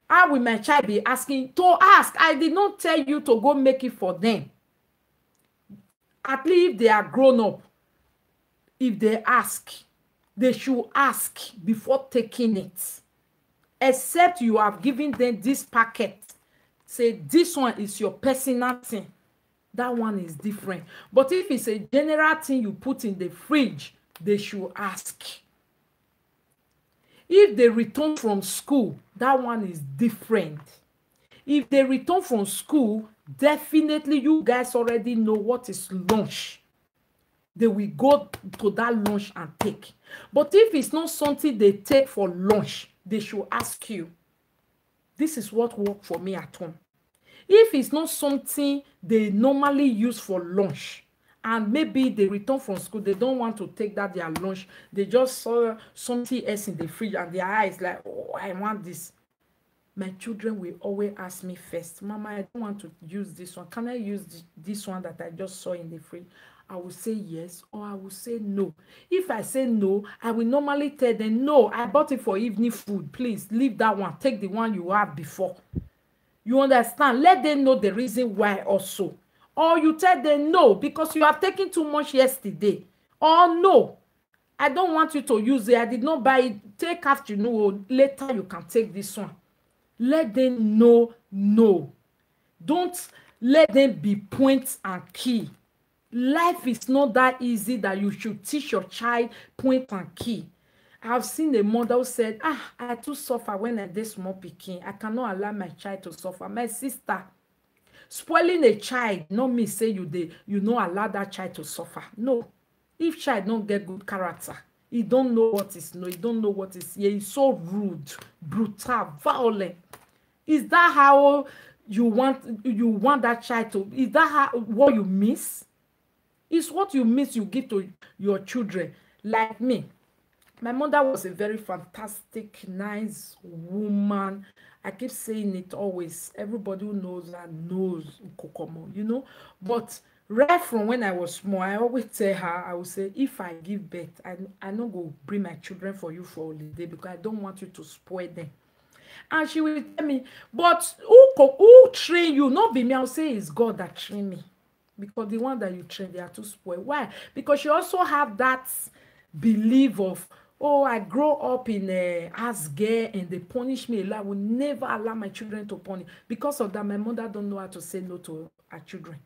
how will my child be asking? To ask. I did not tell you to go make it for them. At least if they are grown up, if they ask, they should ask before taking it. Except you have given them this packet. Say, this one is your personal thing. That one is different. But if it's a general thing you put in the fridge, they should ask. If they return from school, that one is different. If they return from school, definitely you guys already know what is lunch. They will go to that lunch and take. But if it's not something they take for lunch, they should ask you. This is what worked for me at home. If it's not something they normally use for lunch, and maybe they return from school, they don't want to take that their lunch, they just saw something else in the fridge and their eyes like, oh, I want this. My children will always ask me first, Mama, I don't want to use this one. Can I use this one that I just saw in the fridge? I will say yes or I will say no. If I say no, I will normally tell them, no, I bought it for evening food. Please leave that one. Take the one you had before. You understand? Let them know the reason why also. Or you tell them no, because you have taken too much yesterday. Or no, I don't want you to use it. I did not buy it. Take afternoon. Later you can take this one. Let them know no. Don't let them be point and key. Life is not that easy that you should teach your child point and key. I've seen a mother who said, I too suffer when I did small pikin. I cannot allow my child to suffer. My sister, spoiling a child, not me say you don't allow that child to suffer. No. If child don't get good character, he don't know what is no, he don't know what is here. He's so rude, brutal, violent. Is that how you want that child to? Is that what you miss? It's what you miss you give to your children. Like me. My mother was a very fantastic, nice woman. I keep saying it always. Everybody who knows her knows Kokomo, you know. But right from when I was small, I always tell her, I would say, if I give birth, I not go bring my children for you for holiday because I don't want you to spoil them. And she will tell me, but who train you? Not be me. I'll say it's God that train me. Because the one that you train, they are too spoiled. Why? Because she also have that belief of, oh, I grow up in as gay and they punish me a lot. I will never allow my children to punish. Because of that, my mother don't know how to say no to her children.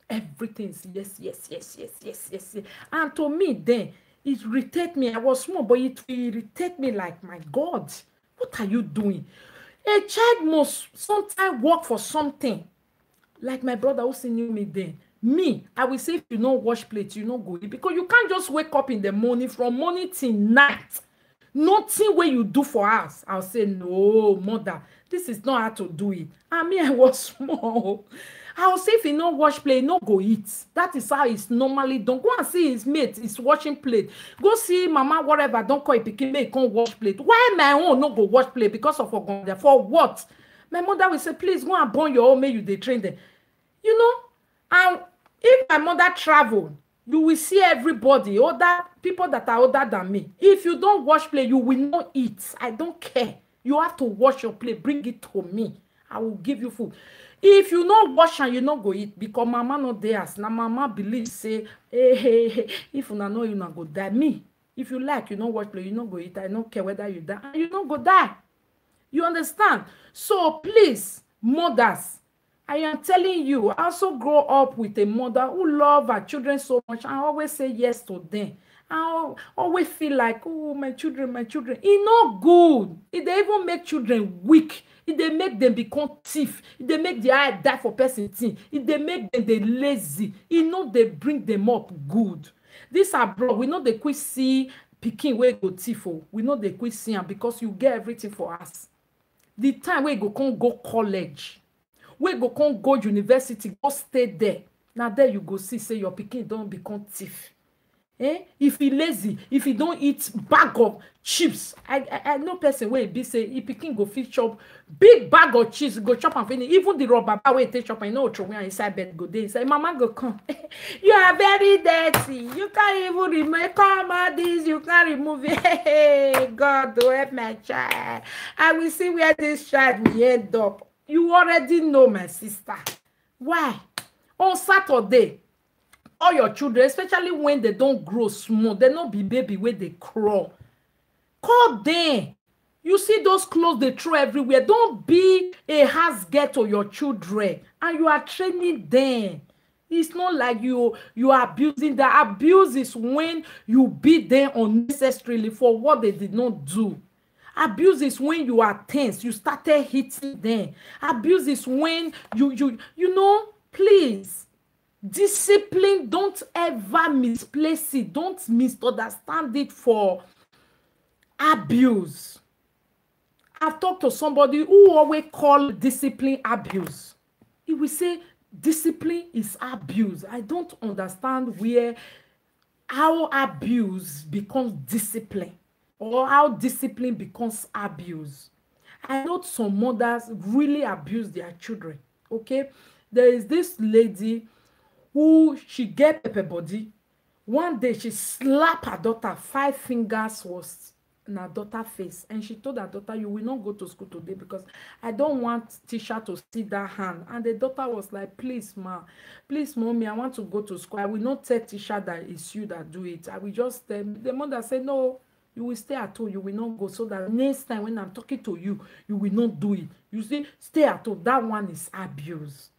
Everything is yes, yes, yes, yes, yes, yes, yes. And to me, then, it irritated me. I was small, but it irritated me like, my God, what are you doing? A child must sometimes work for something. Like my brother who knew me then. Me, I will say if you don't wash plates, you don't go eat. Because you can't just wake up in the morning, from morning till night. Nothing where you do for us. I'll say, no, mother, this is not how to do it. I mean, I was small. I will say if he no watch play, he no go eat. That is how it's normally done. Go and see his mate is watching play. Go see mama whatever, don't call it pikin, make can't watch play. Why my own no go watch play? Because of Ogonde. For what? My mother will say, please go and burn your own, may you they train them. You know, and if my mother travel, you will see everybody, other people that are older than me. If you don't watch play, you will not eat. I don't care. You have to watch your play. Bring it to me. I will give you food. If you not wash and you not go eat, because mama not there as now mama believe say, hey, if you know you not go die. Me, if you like, you not watch play, you not go eat. I don't care whether you die, and you not go die. You understand? So please, mothers, I am telling you, I also grow up with a mother who love her children so much. I always say yes to them. I always feel like, oh, my children. It's not good. It they even make children weak. If they make them become thief, if they make the eye die for person thing, if they make them they lazy, you know they bring them up good. This abroad, we know they quick see pikin where go thief. We know they quick see am because you get everything for us. The time where you can't go college, where you can't go university, go stay there. Now there you go see say your pikin don't become thief. If he lazy, if he don't eat bag of chips, I know person where be say if pikin go fit chop big bag of chips, go chop and finish. Even the rubber bag where take chop, I know throw inside bed go there. Say mama go come. You are very dirty. You can't even remove come out this. You can't remove it. Hey, God, do help my child. I will see where this child will end up. You already know, my sister. Why? On Saturday, all your children, especially when they don't grow small, they not be baby where they crawl. Call them. You see those clothes they throw everywhere. Don't be a house girl to your children, and you are training them. It's not like you are abusing. The abuse is when you beat them unnecessarily for what they did not do. Abuse is when you are tense, you started hitting them. Abuse is when you know, please. Discipline, don't ever misplace it. Don't misunderstand it for abuse. I've talked to somebody who always call discipline abuse. He will say discipline is abuse. I don't understand how abuse becomes discipline or how discipline becomes abuse. I know some mothers really abuse their children. Okay, there is this lady who she get pepper body. One day she slapped her daughter. 5 fingers was in her daughter's face, and she told her daughter, you will not go to school today because I don't want teacher to see that hand. And the daughter was like, please mommy, I want to go to school. I will not tell teacher that it's you that do it. I will just tell. The mother said, no, you will stay at home. You will not go, so that next time when I'm talking to you, you will not do it. You see, stay at home. That one is abuse.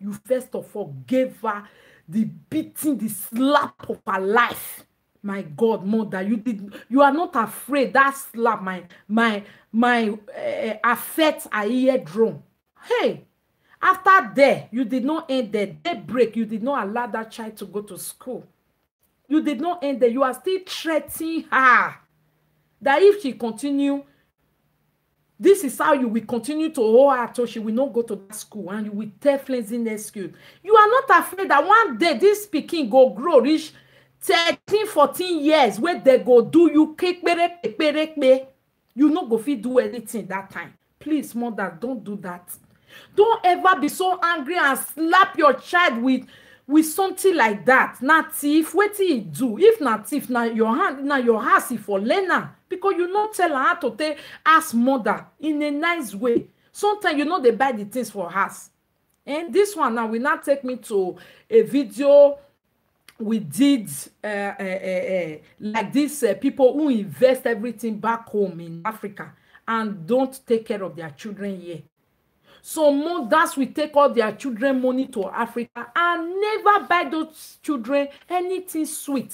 You first of all gave her the beating, the slap of her life. My God, mother, you are not afraid that slap affect her eardrum. Hey, after that, you did not end the daybreak. You did not allow that child to go to school. You did not end there. You are still threatening her that if she continue, this is how you will continue to hold her till she will not go to that school, and you will tell flimsy excuse. You are not afraid that one day this pikin go grow reach 13, 14 years where they go do you kekere. You not go fit do anything that time. Please, mother, don't do that. Don't ever be so angry and slap your child with something like that. Na thief, what he do? If not thief, na your hand, na your house if for learner. Because you not tell her how to take ask mother in a nice way. Sometimes you know they buy the things for us. And this one now will not take me to a video we did like this people who invest everything back home in Africa and don't take care of their children here. So mothers will take all their children money to Africa and never buy those children anything sweet.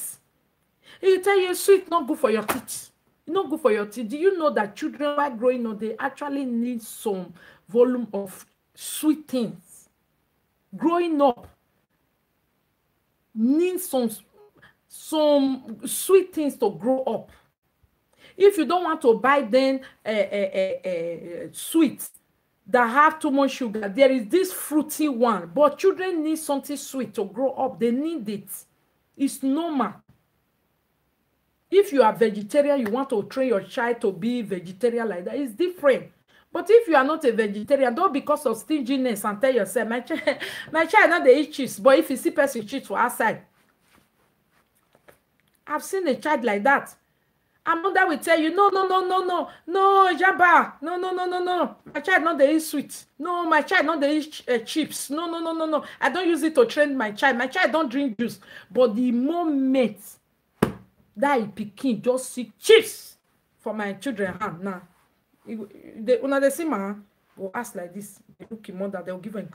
He tell you sweet not good for your teeth. Not good for your teeth. Do you know that children while growing up, they actually need some volume of sweet things? Growing up needs some sweet things to grow up. If you don't want to buy them sweets, that have too much sugar. There is this fruity one, but children need something sweet to grow up. They need it. It's normal. If you are vegetarian, you want to train your child to be vegetarian like that, it's different. But if you are not a vegetarian, don't because of stinginess and tell yourself, my child not they eat cheese, but if you see person cheese for outside. I've seen a child like that. And mother will tell you, no, Jabba, no. My child not they eat sweet. No, my child not they eat chips. No. I don't use it to train my child. My child don't drink juice. But the moment that pikin just see chips for my children hand now, when they see my go ask like this, they look at mother, they'll give them.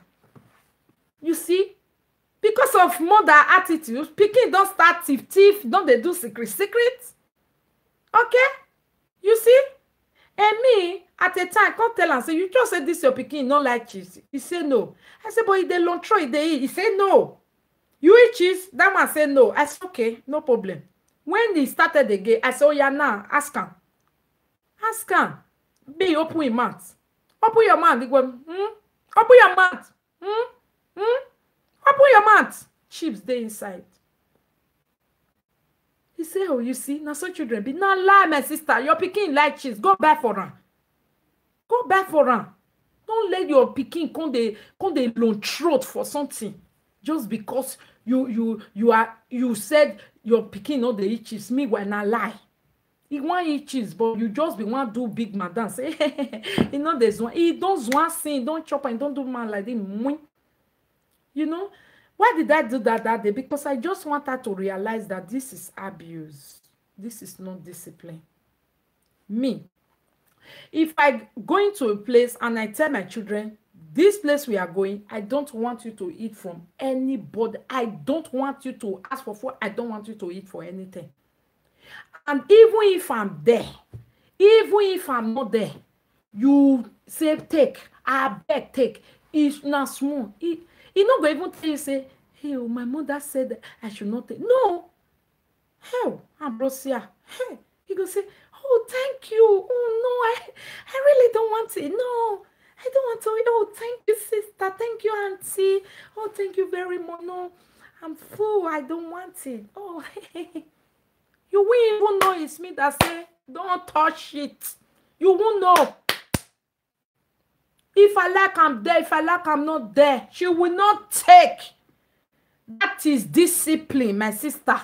You see, because of mother attitude, pikin don't start thief, don't they do secret? Okay, you see, and me at a time come tell am say you just say this your pikin no like cheese. He say no. I say but they don't throw it they eat. He say no. You eat cheese? That man say no. I say okay, no problem. When he started again, I say oh yeah now ask him. Be open your mouth. Open your mouth. He go Open your mouth. Open your mouth. Chips they inside. He say, oh, you see, now some children be not lie, my sister. Your pikin like cheese. Go back for her. Don't let your pikin come they long throat for something. Just because you said your pikin no they eat cheese. Me when I lie. He want eat cheese, but you just be want do big madam. Say, you know there's one. He don't want sin, don't chop and don't do man like this. You know. Why did I do that day? Because I just want her to realize that this is abuse. This is not discipline. Me, if I go into a place and I tell my children, this place we are going, I don't want you to eat from anybody. I don't want you to ask for food. I don't want you to eat for anything. And even if I'm there, even if I'm not there, you say, take, I beg, take. It's not small. He not going to even tell you, say, hey, my mother said that I should not take. No. Hell, Ambrosia. Hey. He go say, oh, thank you. Oh, no, I really don't want it. No, I don't want to. Oh, thank you, sister. Thank you, auntie. Oh, thank you very much. No, I'm full. I don't want it. Oh, you won't even know it's me that say, don't touch it. You won't know. If I like I'm there, if I like I'm not there, she will not take. That is discipline, my sister.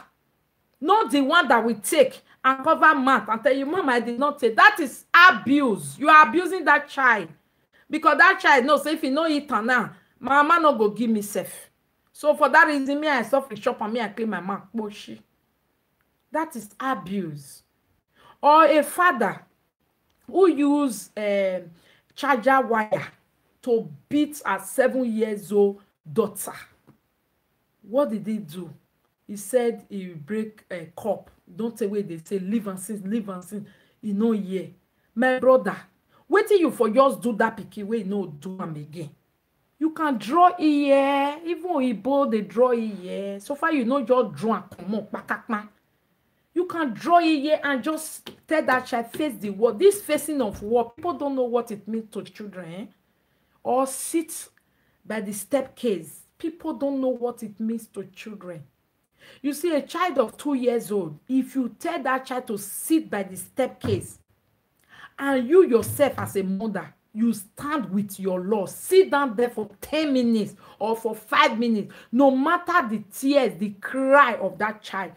Not the one that we take and cover mouth and tell you, Mom, I did not take. That is abuse. You are abusing that child. Because that child knows if he no eat now, mama no go give me safe. So for that reason, me I suffer shop and me I clean my mouth. Boshi. That is abuse. Or a father who use charger wire to beat a 7-year-old daughter. What did he do? He said he break a cup. Don't say where they say live and sin. You know, yeah. My brother, wait till you for just do that picky way, no do them again. You can draw here, even Igbo they draw here. So far you know just draw and come on, you can draw here and just tell that child face the wall. This facing of wall, people don't know what it means to children. Eh? Or sit by the staircase. People don't know what it means to children. You see, a child of 2 years old, if you tell that child to sit by the staircase, and you yourself as a mother, you stand with your law, sit down there for 10 minutes or for 5 minutes, no matter the tears, the cry of that child,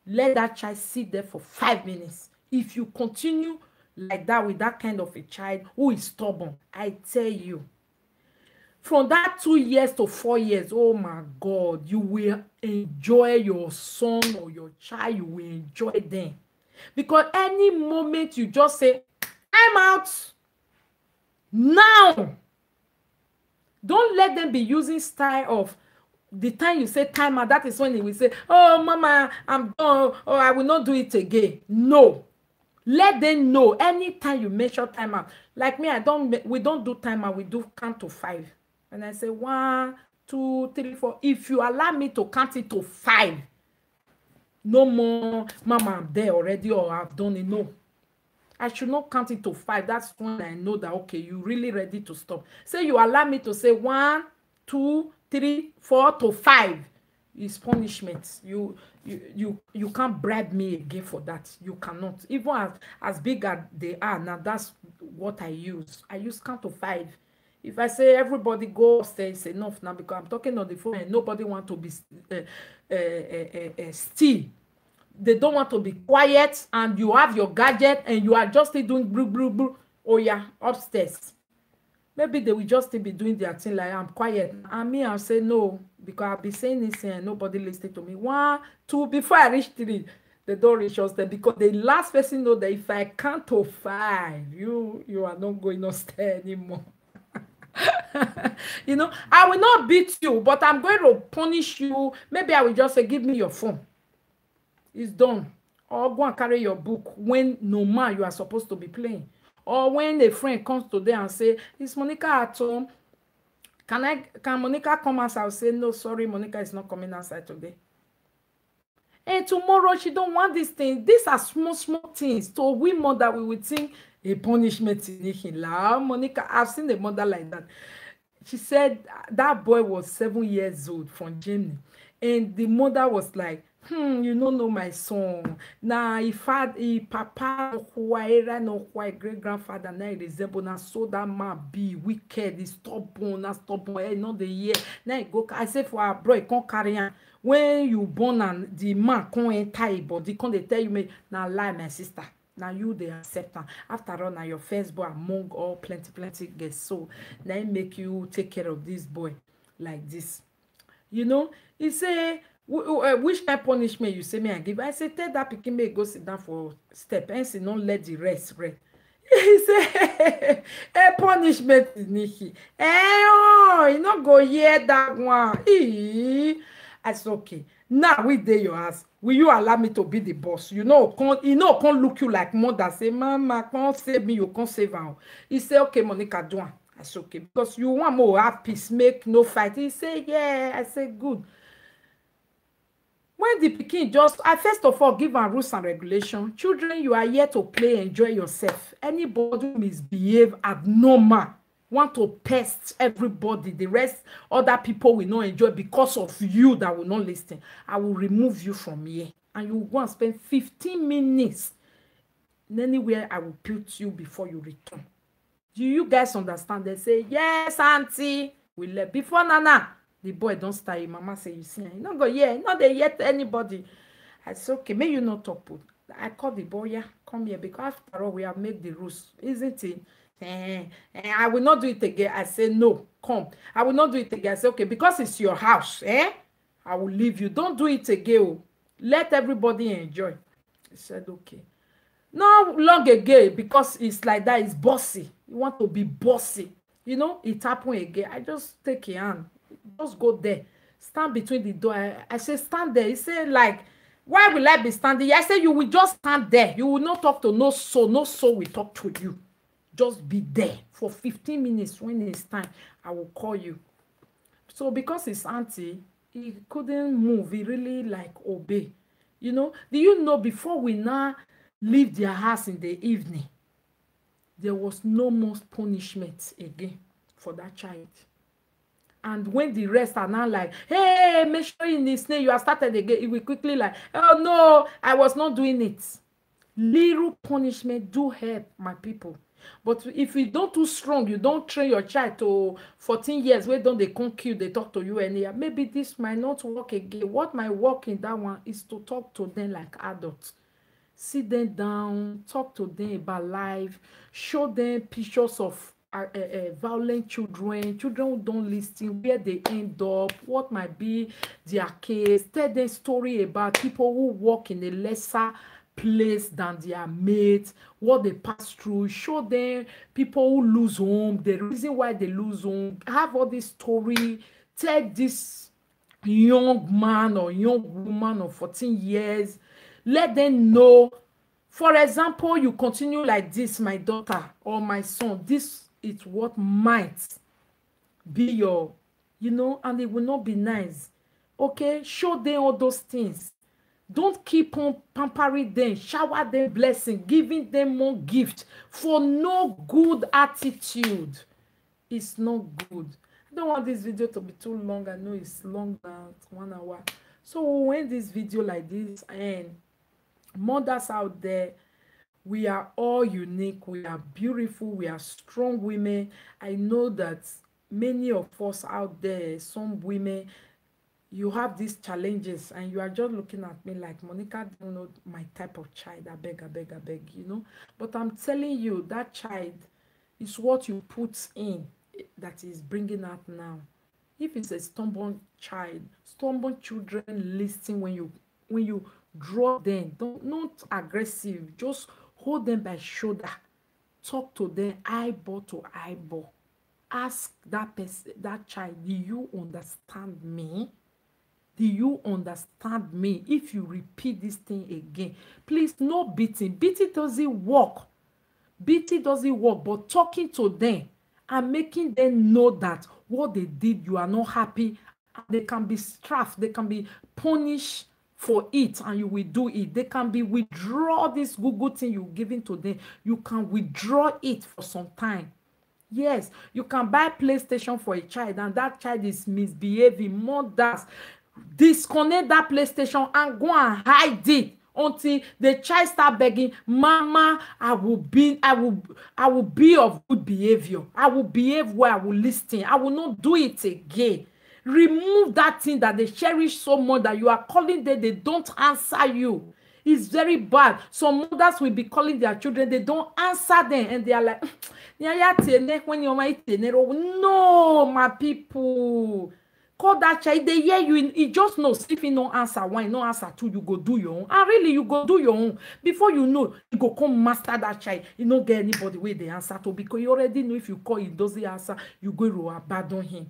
let that child sit there for 5 minutes. If you continue like that with that kind of a child who is stubborn, I tell you, from that 2 years to 4 years, oh my God, you will enjoy your son or your child, you will enjoy them. Because any moment you just say, I'm out now. Don't let them be using style of the time you say time out. That is when he will say, oh, mama, I'm done. Oh, I will not do it again. No. Let them know anytime you measure time out. Like me, we don't do time out. We do count to 5. And I say 1, 2, 3, 4. If you allow me to count it to 5, no more, mama, I'm there already or I've done it. No. I should not count it to 5. That's when I know that, okay, you really ready to stop. Say you allow me to say 1, 2, 3, 4 to 5 is punishment. You can't bribe me again for that. You cannot. Even as big as they are now, that's what I use. I use count to 5. If I say everybody go upstairs, it's enough now, because I'm talking on the phone and nobody want to be still. They don't want to be quiet, and you have your gadget and you are just still doing blue, blue, blue. Oh yeah, upstairs. Maybe they will just still be doing their thing like I'm quiet. And me, I'll say no, because I'll be saying this and nobody listening to me. 1, 2, before I reach 3, they don't reach us there, because the last person know that if I count to 5, you are not going upstairs anymore. You know, I will not beat you, but I'm going to punish you. Maybe I will just say, give me your phone. It's done. Or go and carry your book when no man you are supposed to be playing. Or when a friend comes today and say, is Monica at home? Can Monica come outside? I'll say, no, sorry, Monica is not coming outside today. And tomorrow she don't want these things. These are small things. So we mother, we would think a punishment in Monica, I've seen a mother like that. She said that boy was 7 years old from Germany. And the mother was like, you don't know my son. Now, if papa no great grandfather now resemble now, so that man be wicked, is stubborn, not the year. Now go. I say for our bro, can't carry on. When you born and the man can't enter body, can't they tell you me now lie, my sister. Now you they accept her. After all, now your first boy among all plenty girls. So now it make you take care of this boy like this. You know, he say, which kind of punishment you say me I give? I say, tell that pikin may go sit down for step, and say don't let the rest rest. He say, punishment is nicky. You not go hear that one. I said, okay. Now we dey your house. Will you allow me to be the boss? You know, can't look you like mother. Say, Mama, can't save me, you can't save her. He say, okay, Monica, do one. I said, okay, because you want more have peace, make no fight. He say, yeah. I say, good. When the pikin I first of all give am rules and regulation. Children, you are here to play, enjoy yourself. Anybody misbehave abnormal, want to pest everybody, the rest other people will not enjoy because of you that will not listen. I will remove you from here, and you will go and spend 15 minutes anywhere I will put you before you return. Do you guys understand? They say, yes, auntie. We left before Nana. The boy don't start. Mama say, you see, you not go here. Not they yet anybody. I said, okay, may you not talk. I called the boy, yeah, come here, because after all, we have made the rules, isn't it? I will not do it again. I said, no, come. I will not do it again. I said, okay, because it's your house, I will leave you. Don't do it again. Let everybody enjoy. He said, okay. Not long again, because it's like that, it's bossy. You want to be bossy. You know, it happened again. I just take your hand. Just go there. Stand between the door. I say, stand there. He said, like, why will I be standing? I said, you will just stand there. You will not talk to no soul. No soul will talk to you. Just be there for 15 minutes. When it's time, I will call you. So because his auntie, he couldn't move. He really like obey. You know, do you know before we now leave their house in the evening, there was no more punishment again for that child. And when the rest are now like, hey, make sure in this name you have started again, it will quickly like, oh no, I was not doing it. Little punishment do help, my people. But if you don't too strong, you don't train your child to 14 years, where don't they come kill, they talk to you anyhow. Maybe this might not work again. What might work in that one is to talk to them like adults. Sit them down, talk to them about life, show them pictures of violent children who don't listen, where they end up, what might be their case. Tell them story about people who work in a lesser place than their mates, what they pass through. Show them people who lose home, the reason why they lose home. Have all this story. Tell this young man or young woman of 14 years, let them know. For example, you continue like this, my daughter or my son, this is what might be your, you know, and it will not be nice. Okay, show them all those things. Don't keep on pampering them, shower them blessing, giving them more gift for no good attitude. It's not good. I don't want this video to be too long. I know it's long than 1 hour. So when this video like this, and mothers out there, we are all unique, we are beautiful, we are strong women. I know that many of us out there, some women, you have these challenges and you are just looking at me like, Monica, don't know my type of child. I beg, you know. But I'm telling you, that child is what you put in that is bringing out now. If it's a stubborn child, stubborn children listen when you draw them. Not aggressive, just hold them by shoulder, talk to them eyeball to eyeball. Ask that person, that child, do you understand me? Do you understand me? If you repeat this thing again, please, no beating. Beating doesn't work. Beating doesn't work, but talking to them and making them know that what they did, you are not happy. They can be straffed. They can be punished for it, and you will do it. They can be withdraw this good thing you're giving to them. You can withdraw it for some time. Yes, you can buy PlayStation for a child, and that child is misbehaving. Mothers, disconnect that PlayStation and go and hide it until the child start begging, Mama, I will be of good behavior. I will behave well. I will listen. I will not do it again. Remove that thing that they cherish so much that you are calling them, they don't answer you. It's very bad. Some mothers will be calling their children, they don't answer them, and they are like, no, my people. Call that child, they hear you, he just knows if he no answer one, no answer two, you go do your own. And really, you go do your own. Before you know, you go come master that child. You don't get anybody where they answer to, because you already know if you call, he doesn't answer, you go to abandon him.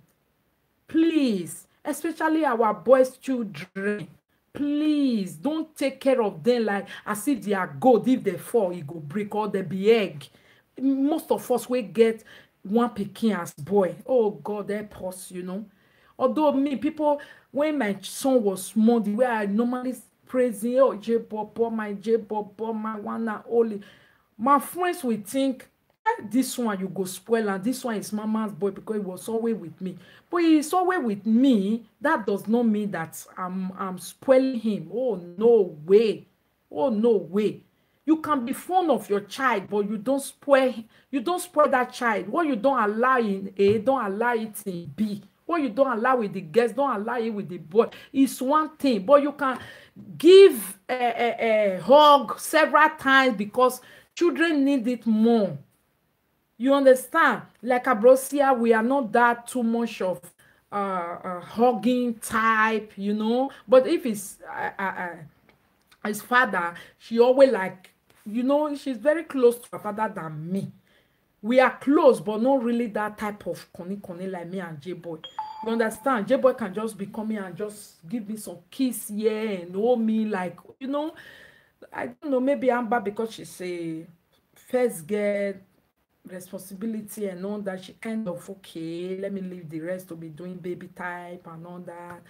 Please, especially our boys' children, please don't take care of them like as if they are gold. If they fall, it go break, or they be egg. Most of us will get one pikin as boy. Oh God, help us, you know. Although me, people, when my son was small, the way I normally praising, oh, J-Bobo, my one and only, my friends will think, this one you go spoil, and this one is mama's boy because he was always with me. But he's always with me. That does not mean that I'm spoiling him. Oh, no way. Oh, no way. You can be fond of your child, but you don't spoil that child. What you don't allow in A, don't allow it in B. What you don't allow with the girls, don't allow it with the boy. It's one thing, but you can give a hug several times because children need it more. You understand? Like Abrosia, we are not that too much of hugging type, you know. But if it's his father, she always like, you know, she's very close to her father than me. We are close, but not really that type of conny like me and J-Boy. You understand? J-Boy can just be coming and just give me some kiss here and hold me like, you know, I don't know, maybe Amber, because she's a first girl, responsibility and all that, she kind of, okay, let me leave the rest to be doing baby type and all that,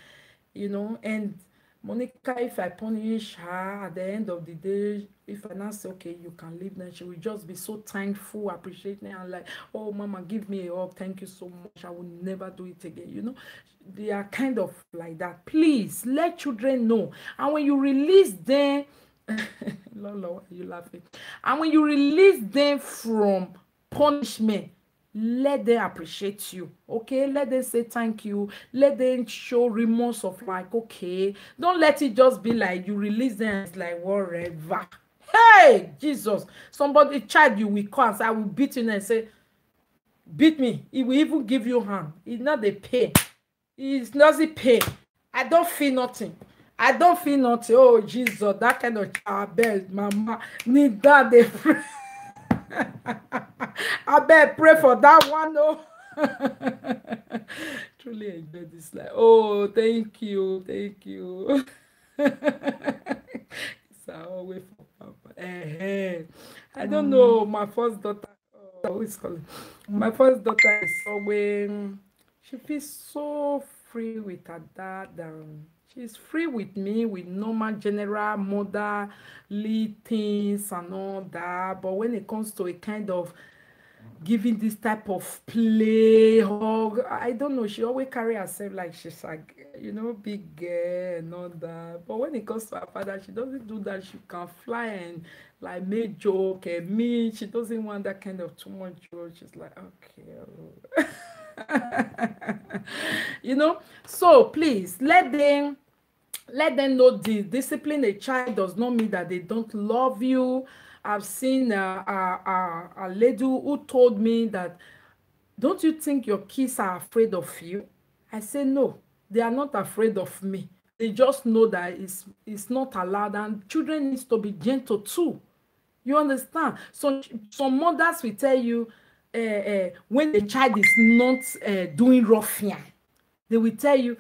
you know. And Monica, if I punish her at the end of the day, if I now say, okay, you can leave, then she will just be so thankful, appreciating, and like, oh, Mama, give me a hug, thank you so much, I will never do it again, you know. They are kind of like that. Please, let children know. And when you release them, Lolo, you laughing? And when you release them from punishment, let them appreciate you, okay? Let them say thank you. Let them show remorse of like, okay, don't let it just be like you release them, it's like whatever. Hey, Jesus, somebody, child, you will call and say, I will beat you, and say, beat me. He will even give you hand. It's not the pain. It's not the pain. I don't feel nothing. I don't feel nothing. Oh, Jesus, that kind of child, Mama, need that they pray. I better pray for that one. Oh, truly enjoy this life. Oh, thank you. So always for Papa. I don't know. My first daughter, always calling. My first daughter is always, she feels so free with her dad. She's free with me with normal general motherly things and all that. But when it comes to a kind of giving this type of play hug, I don't know. She always carry herself like she's like, big girl and all that. But when it comes to her father, she doesn't do that. She can fly and like make joke and me. She doesn't want that kind of too much joke. She's like, okay. So please let them know the discipline a child does not mean that they don't love you. I've seen a lady who told me that, don't you think your kids are afraid of you? I say no, they are not afraid of me. They just know that it's not allowed, and children needs to be gentle too. You understand? So some mothers will tell you, when the child is not doing ruffian, they will tell you,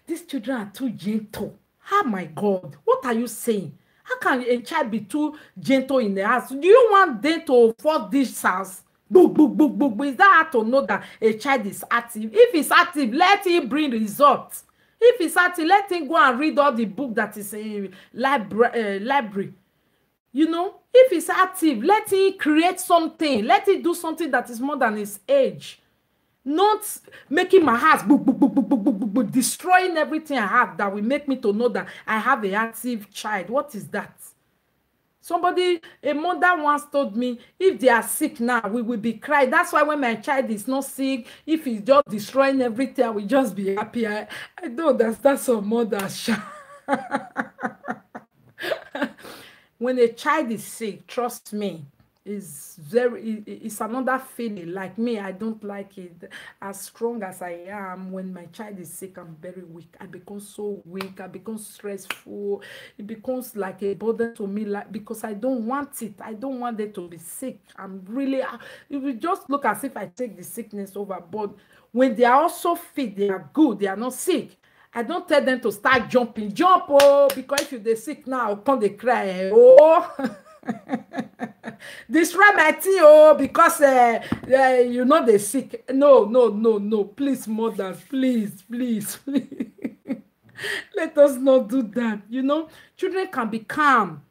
these children are too gentle. Oh my God, what are you saying? How can a child be too gentle in the house? Do you want them to force this house? Book, book, book, book, book. Is that how to know that a child is active? If he's active, let him bring results. If he's active, let him go and read all the book that is in library. If he's active, let him create something. Let him do something that is more than his age. Not making my house book, book, book, book, book, book, book, book, destroying everything I have that will make me to know that I have an active child. What is that? A mother once told me, if they are sick now, we will be crying. That's why when my child is not sick, if he's just destroying everything, I will just be happy. I know that's some mothers. When a child is sick, trust me, it's another feeling. Like me, I don't like it. As strong as I am, when my child is sick, I'm very weak. I become so weak. I become stressful. It becomes like a burden to me, because I don't want it. I don't want them to be sick. It will just look as if I take the sickness over. But when they are also fit, they are good, they are not sick, I don't tell them to start jumping. Jump, oh, because if they're sick now, come they cry, oh. Destroy my tea, oh, because they're sick. No, please, mothers, please. Let us not do that. Children can be calm,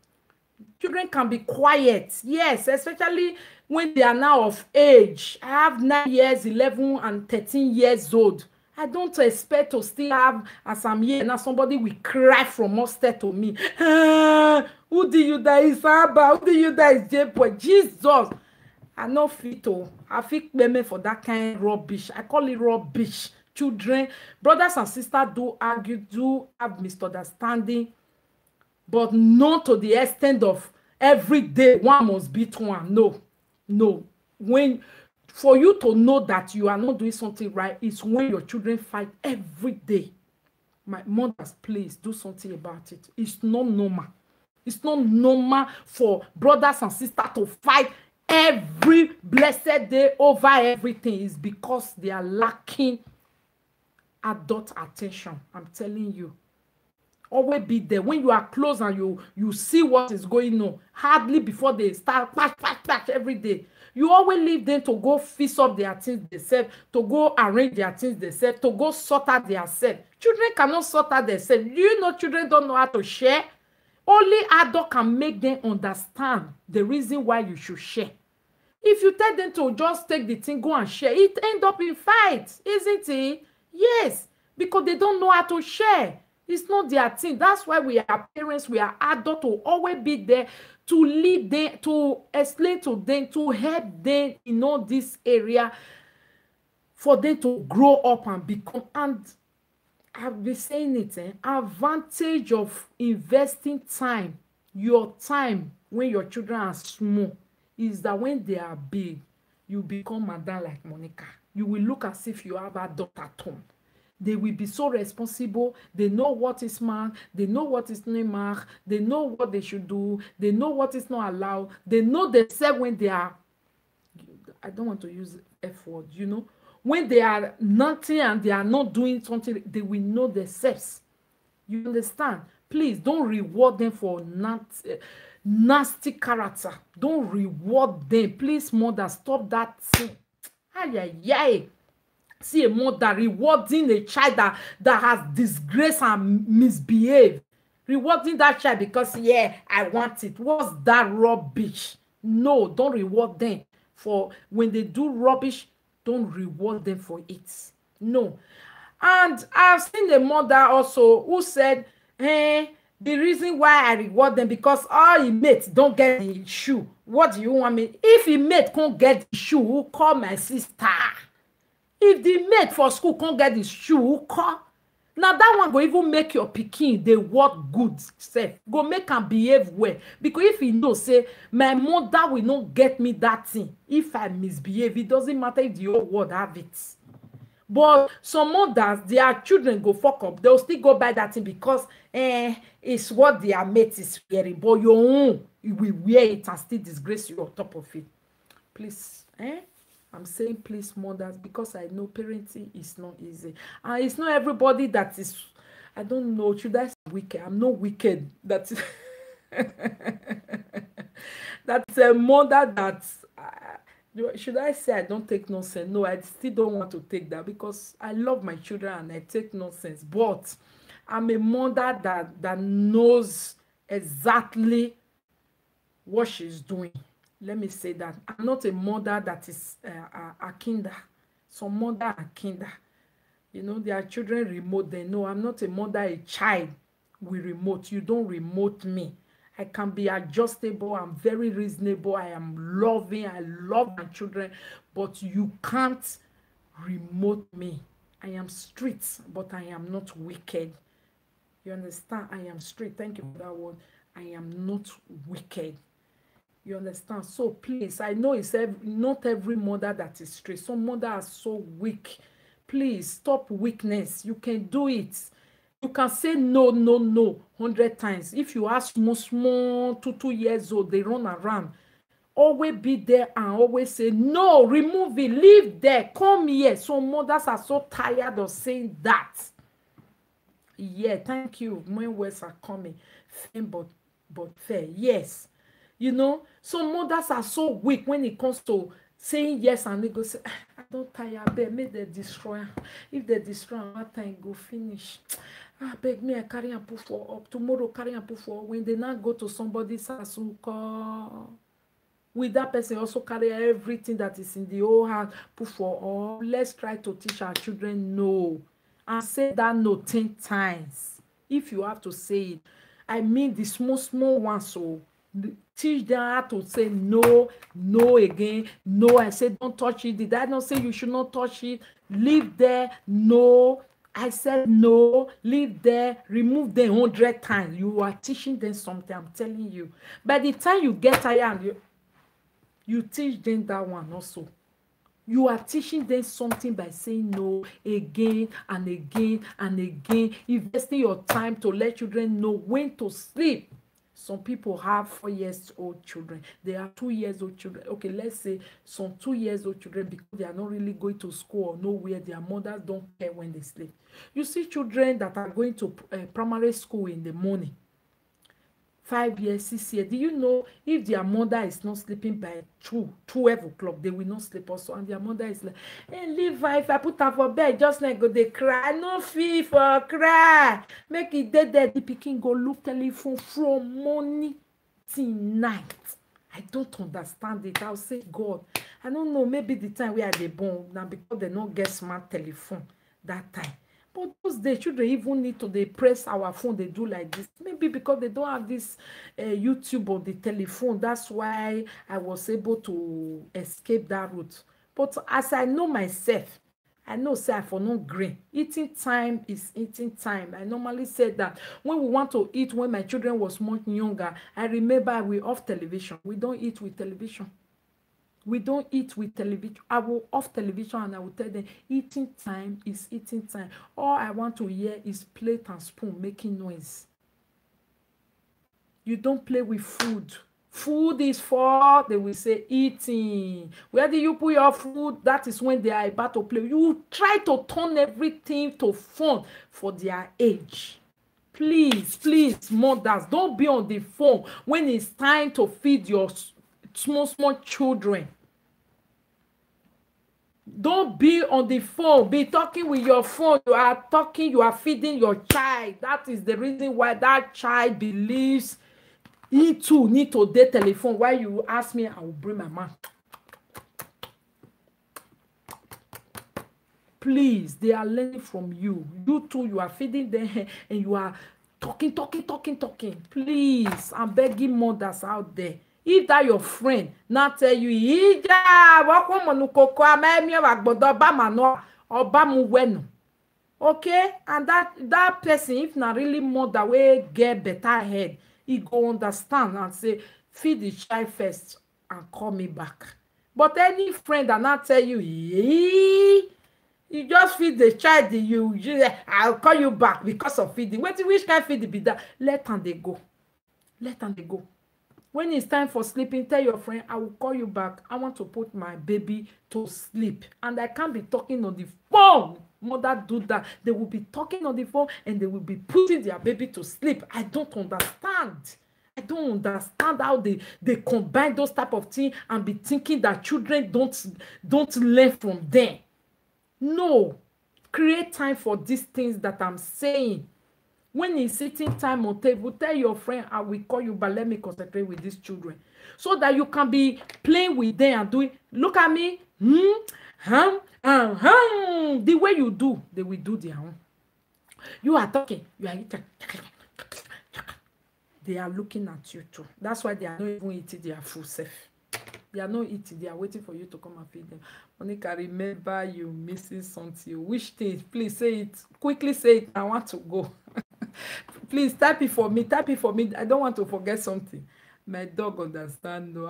children can be quiet, yes, especially when they are now of age. I have 9 years, 11 and 13 years old. I don't expect to still have, as I'm here now, somebody will cry from upstairs to me. Who do you that is Abba? Who do you that is J-boy? Jesus. I no fit to. I fit payment for that kind of rubbish. I call it rubbish. Children, brothers and sisters do argue, do have misunderstanding, but not to the extent of every day one must beat one. No. For you to know that you are not doing something right is when your children fight every day. My mothers, please do something about it. It's not normal. It's not normal for brothers and sisters to fight every blessed day over everything. It's because they are lacking adult attention. I'm telling you. Always be there. When you are close and you see what is going on, hardly before they start patch every day. You always leave them to go fix up their things themselves, to go arrange their things themselves, to go sort out themselves. Children cannot sort out themselves. Do you know children don't know how to share? Only adult can make them understand the reason why you should share. If you tell them to just take the thing, go and share, it end up in fights, isn't it? Yes, because they don't know how to share. It's not their thing. That's why we are parents, we are adults, to always be there to lead them, to explain to them, to help them in all this area, for them to grow up and become. And I've been saying it, advantage of investing time, your time when your children are small, is that when they are big, you become madam like Monica. You will look as if you have a daughter at home. They will be so responsible. They know what is marked. They know what is not marked. They know what they should do. They know what is not allowed. They know themselves when they are, I don't want to use F word, when they are nothing and they are not doing something, they will know themselves. You understand? Please don't reward them for nasty character. Don't reward them. Please, mother, stop that thing. Ay. See a mother rewarding a child that has disgraced and misbehaved. Rewarding that child because, yeah, I want it. What's that rubbish? No, don't reward them for when they do rubbish. Don't reward them for it. No. And I've seen a mother also who said, hey, the reason why I reward them because all his mates don't get the shoe. What do you want me? If his mate can't get the shoe, who call my sister? If the mate for school can't get the shoe, who call? Now that one go even make your pikin dey work good sef, go make am behave well. Because if he know say my mother will not get me that thing if I misbehave, it doesn't matter if the whole world have it. But some mothers, their children go fuck up, they'll still go buy that thing because it's what their mate is wearing. But your own, you will wear it and still disgrace you on top of it. Please, I'm saying please, mothers, because I know parenting is not easy. And it's not everybody that is, I don't know, should I say wicked? I'm not wicked. That's that's a mother that's should I say I don't take nonsense? No, I still don't want to take that because I love my children and I take nonsense. But I'm a mother that knows exactly what she's doing. Let me say that. I'm not a mother that is a kinder. Some mother are kinder. You know, their children remote. They know I'm not a mother, a child will remote. You don't remote me. I can be adjustable. I'm very reasonable. I am loving. I love my children. But you can't remote me. I am strict, but I am not wicked. You understand? I am strict. Thank you for that word. I am not wicked. You understand? So please, I know it's not every mother that is strict. Some mothers are so weak. Please stop weakness. You can do it. You can say no, no, no 100 times. If you ask small 2 years old, they run around. Always be there and always say no, remove it, leave there, come here. Some mothers are so tired of saying that. Yeah, thank you. My words are coming. Fame but fair. Yes. You know, some mothers are so weak when it comes to saying yes, and they go say, I don't tire, beg, make them destroy. If they destroy, what time go finish? Beg me, I carry and put for up. Tomorrow, carry and put for. When they now go to somebody's house, with that person also carry everything that is in the whole house, put for all. Let's try to teach our children no. And say that no 10 times. If you have to say it. I mean the small ones, so teach them how to say no, no again, no. I said don't touch it. Did I not say you should not touch it? Leave there, no. I said no, leave there, remove them 100 times. You are teaching them something, I'm telling you. By the time you get tired and you teach them that one also. You are teaching them something by saying no again and again and again, investing your time to let children know when to sleep. Some people have 4-year-old children. They are 2-year-old children. Okay, let's say some 2-year-old children, because they are not really going to school or nowhere, their mothers don't care when they sleep. You see children that are going to primary school in the morning, 5 years, 6 years. Do you know if their mother is not sleeping by 12 o'clock, they will not sleep also. And their mother is like, hey, leave her. If I put her for bed, just like go, they cry. No fee for cry. Make it dead there. The pikin go look telephone from morning till night. I don't understand it. I'll say, God, I don't know. Maybe the time we are the born now because they don't get smart telephone that time. But those days, children even need to, they press our phone, they do like this. Maybe because they don't have this YouTube or the telephone. That's why I was able to escape that route. But as I know myself, I know, say, for no green. Eating time is eating time. I normally said that when we want to eat, when my children was much younger, I remember we off television. We don't eat with television. We don't eat with television. I will off television and I will tell them eating time is eating time. All I want to hear is plate and spoon making noise. You don't play with food. Food is for, they will say, eating. Where do you put your food? That is when they are about to play. You try to turn everything to fun for their age. Please, please, mothers, don't be on the phone when it's time to feed your small children. Don't be on the phone. Be talking with your phone. You are talking, you are feeding your child. That is the reason why that child believes he too need to date telephone. Why you ask me, I will bring my man. Please, they are learning from you. You too, you are feeding them and you are talking. Please, I'm begging mothers out there. If that your friend now tell you, okay, and that person, if not really mother way get better head, he go understand and say, feed the child first and call me back. But any friend that not tell you, you just feed the child, I'll call you back because of feeding. Which kind of feeding be that? Let them they go. When it's time for sleeping, tell your friend, I will call you back. I want to put my baby to sleep. And I can't be talking on the phone. Mother do that. They will be talking on the phone and they will be putting their baby to sleep. I don't understand. I don't understand how they combine those type of things and be thinking that children don't learn from them. No. Create time for these things that I'm saying. When it's sitting time on table, tell your friend, I will call you, but let me concentrate with these children. So that you can be playing with them and doing, look at me, the way you do, they will do their own. You are talking, you are eating. They are looking at you too. That's why they are not even eating their food safe. They are not eating, they are waiting for you to come and feed them. Monica, remember you missing something. Which thing? Please say it. Quickly say it. I want to go. Please type it for me. I don't want to forget something. My dog understand. No,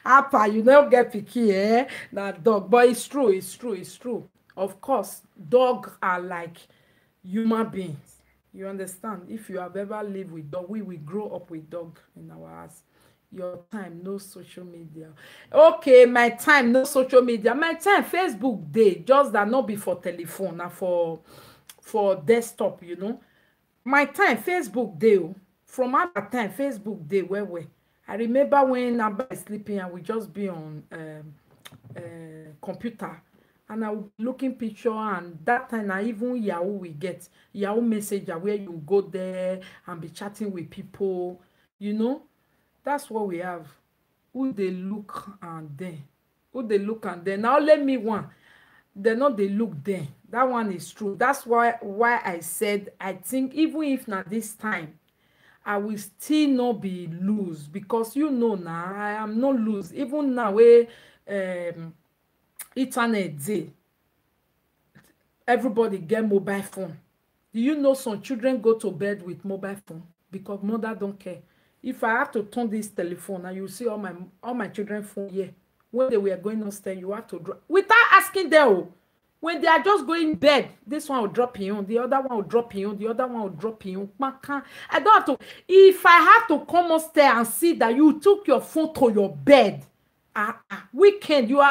Appa, you don't get picky, eh? That dog. But it's true. Of course, dogs are like human beings. You understand? If you have ever lived with dog, we grow up with dog in our house. Your time, no social media. Okay, my time, no social media. My time, Facebook day, just that not be for telephone, na for desktop, you know. My time, Facebook day. From our time, Facebook day, where. I remember when I was sleeping and we just be on computer. And I would looking picture, and that time I even Yahoo we get Yahoo Messenger where you go there and be chatting with people, you know. That's what we have. Who they look and then. Now let me one. They not they look then. That one is true. That's why I said I think even if not this time, I will still not be loose, because you know now I am not loose. Even now where internet day, everybody get mobile phone. Do you know some children go to bed with mobile phone because mother don't care? If I have to turn this telephone and you see all my children's phone here, when they were going upstairs, you have to drop without asking them. When they are just going bed, this one will drop in on, the other one will drop in on, the other one will drop in on. I don't have to. If I have to come upstairs and see that you took your phone to your bed, weekend, your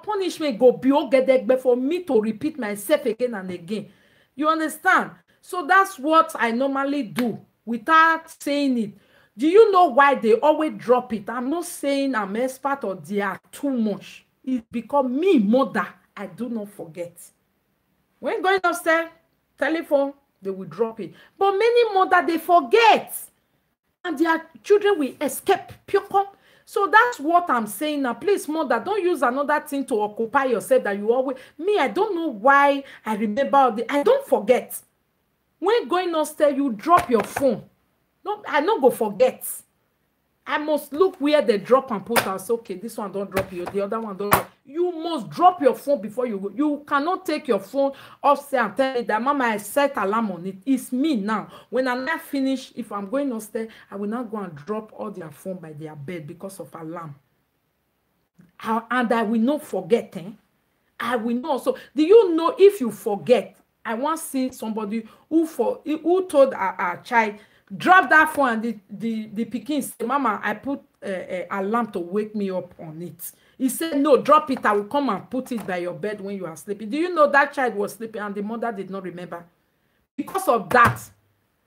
punishment go be okay for me to repeat myself again and again. You understand? So that's what I normally do without saying it. Do you know why they always drop it? I'm not saying I'm expert or they are too much. It's because me, mother, I do not forget. When going upstairs, telephone, they will drop it. But many mother, they forget. And their children will escape. So that's what I'm saying now. Please, mother, don't use another thing to occupy yourself that you always... Me, I don't know why I remember all the... I don't forget. When going upstairs, you drop your phone. No, I don't go forget. I must look where they drop and put out. Okay, this one don't drop you, the other one don't drop. You must drop your phone before you go. You cannot take your phone upstairs and tell me that, Mama, I set alarm on it. It's me now. When I'm not finished, if I'm going upstairs, I will not go and drop all their phone by their bed because of alarm. And I will not forget. I will not. So, do you know if you forget? I once see somebody who told a child, drop that phone, and the pikin say, Mama, I put alarm to wake me up on it. He said, no, drop it. I will come and put it by your bed when you are sleeping. Do you know that child was sleeping and the mother did not remember? Because of that,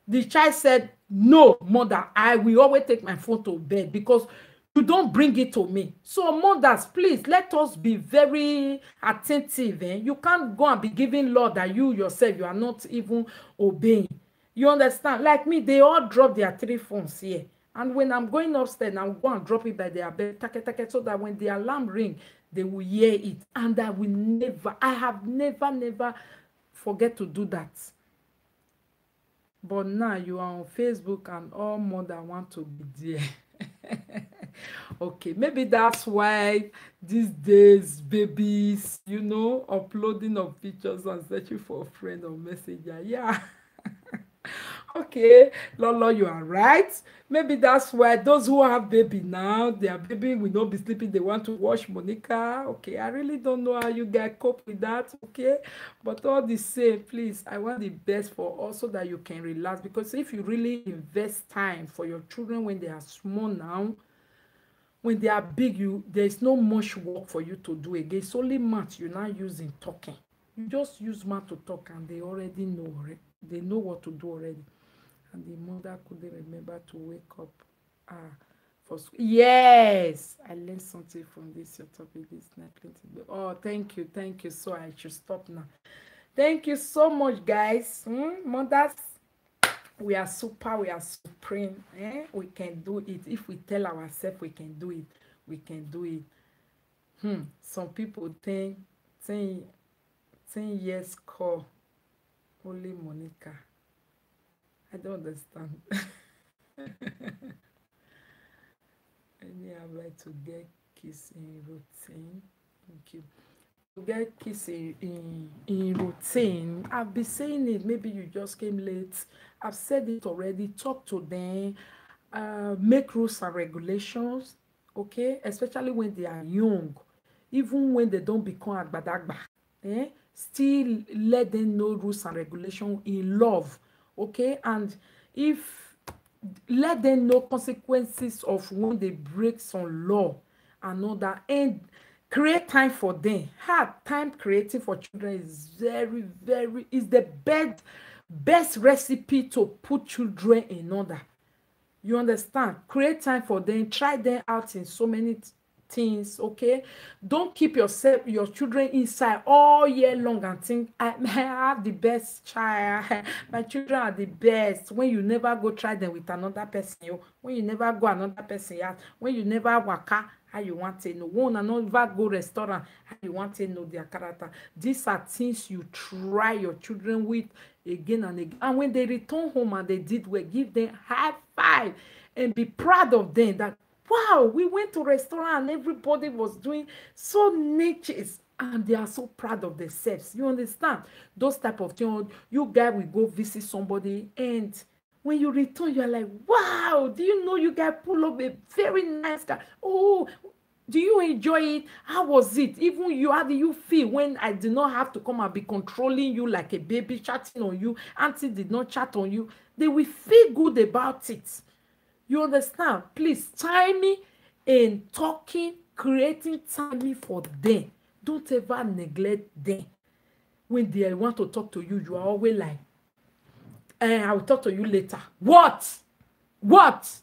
the child said, no, mother, I will always take my phone to bed because you don't bring it to me. So mothers, please let us be very attentive. You can't go and be giving law that you yourself you are not even obeying. You understand? Like me, they all drop their 3 phones here. And when I'm going upstairs, I'll go and drop it by their bed, so that when the alarm ring, they will hear it. And I have never forget to do that. But now you are on Facebook and all mother want to be there. Okay, maybe that's why these days babies, uploading of pictures and searching for a friend or messenger. Yeah. Okay, Lolo, you are right. Maybe that's why those who have baby now, their baby will not be sleeping. They want to watch Monica. Okay, I really don't know how you guys cope with that. Okay, but all the same, please, I want the best for also that you can relax. Because if you really invest time for your children when they are small now, when they are big, there's no much work for you to do again. It's only math you're not using talking. You just use math to talk and they already know, right? They know what to do already. And the mother couldn't remember to wake up for school. Yes, I learned something from this your topic this night. Oh, thank you. So I should stop now. Thank you so much, guys. Mothers, we are super, we are supreme. We can do it. If we tell ourselves we can do it, we can do it. Some people think 10 years call only Monica. I don't understand. Any advice to get kiss in routine? Thank you. To get kiss in routine, I've been saying it. Maybe you just came late. I've said it already. Talk to them. Make rules and regulations. Okay, especially when they are young, even when they don't become agbadagba. Still let them know rules and regulations in love. Okay, and if let them know consequences of when they break some law and all that, and create time for them. Time creating for children is is the best recipe to put children in order. You understand? Create time for them. Try them out in so many things. Okay, don't keep your children inside all year long and think I have the best child. My children are the best. When you never go try them with another person, when you never go another person out, when you never waka, how you want to know, when you never go restaurant, how you want to know their character. These are things you try your children with again and again, and when they return home and they did well, give them high five and be proud of them that wow, we went to a restaurant and everybody was doing so niches and they are so proud of themselves. You understand? Those type of things. You guys will go visit somebody and when you return, you're like, wow, do you know you guys pull up a very nice car? Oh, do you enjoy it? How was it? Even you, how do you feel when I did not have to come and be controlling you like a baby, chatting on you? Auntie did not chat on you. They will feel good about it. You understand? Please, timing and talking, creating timing for them. Don't ever neglect them. When they want to talk to you, you are always like, I will talk to you later. What?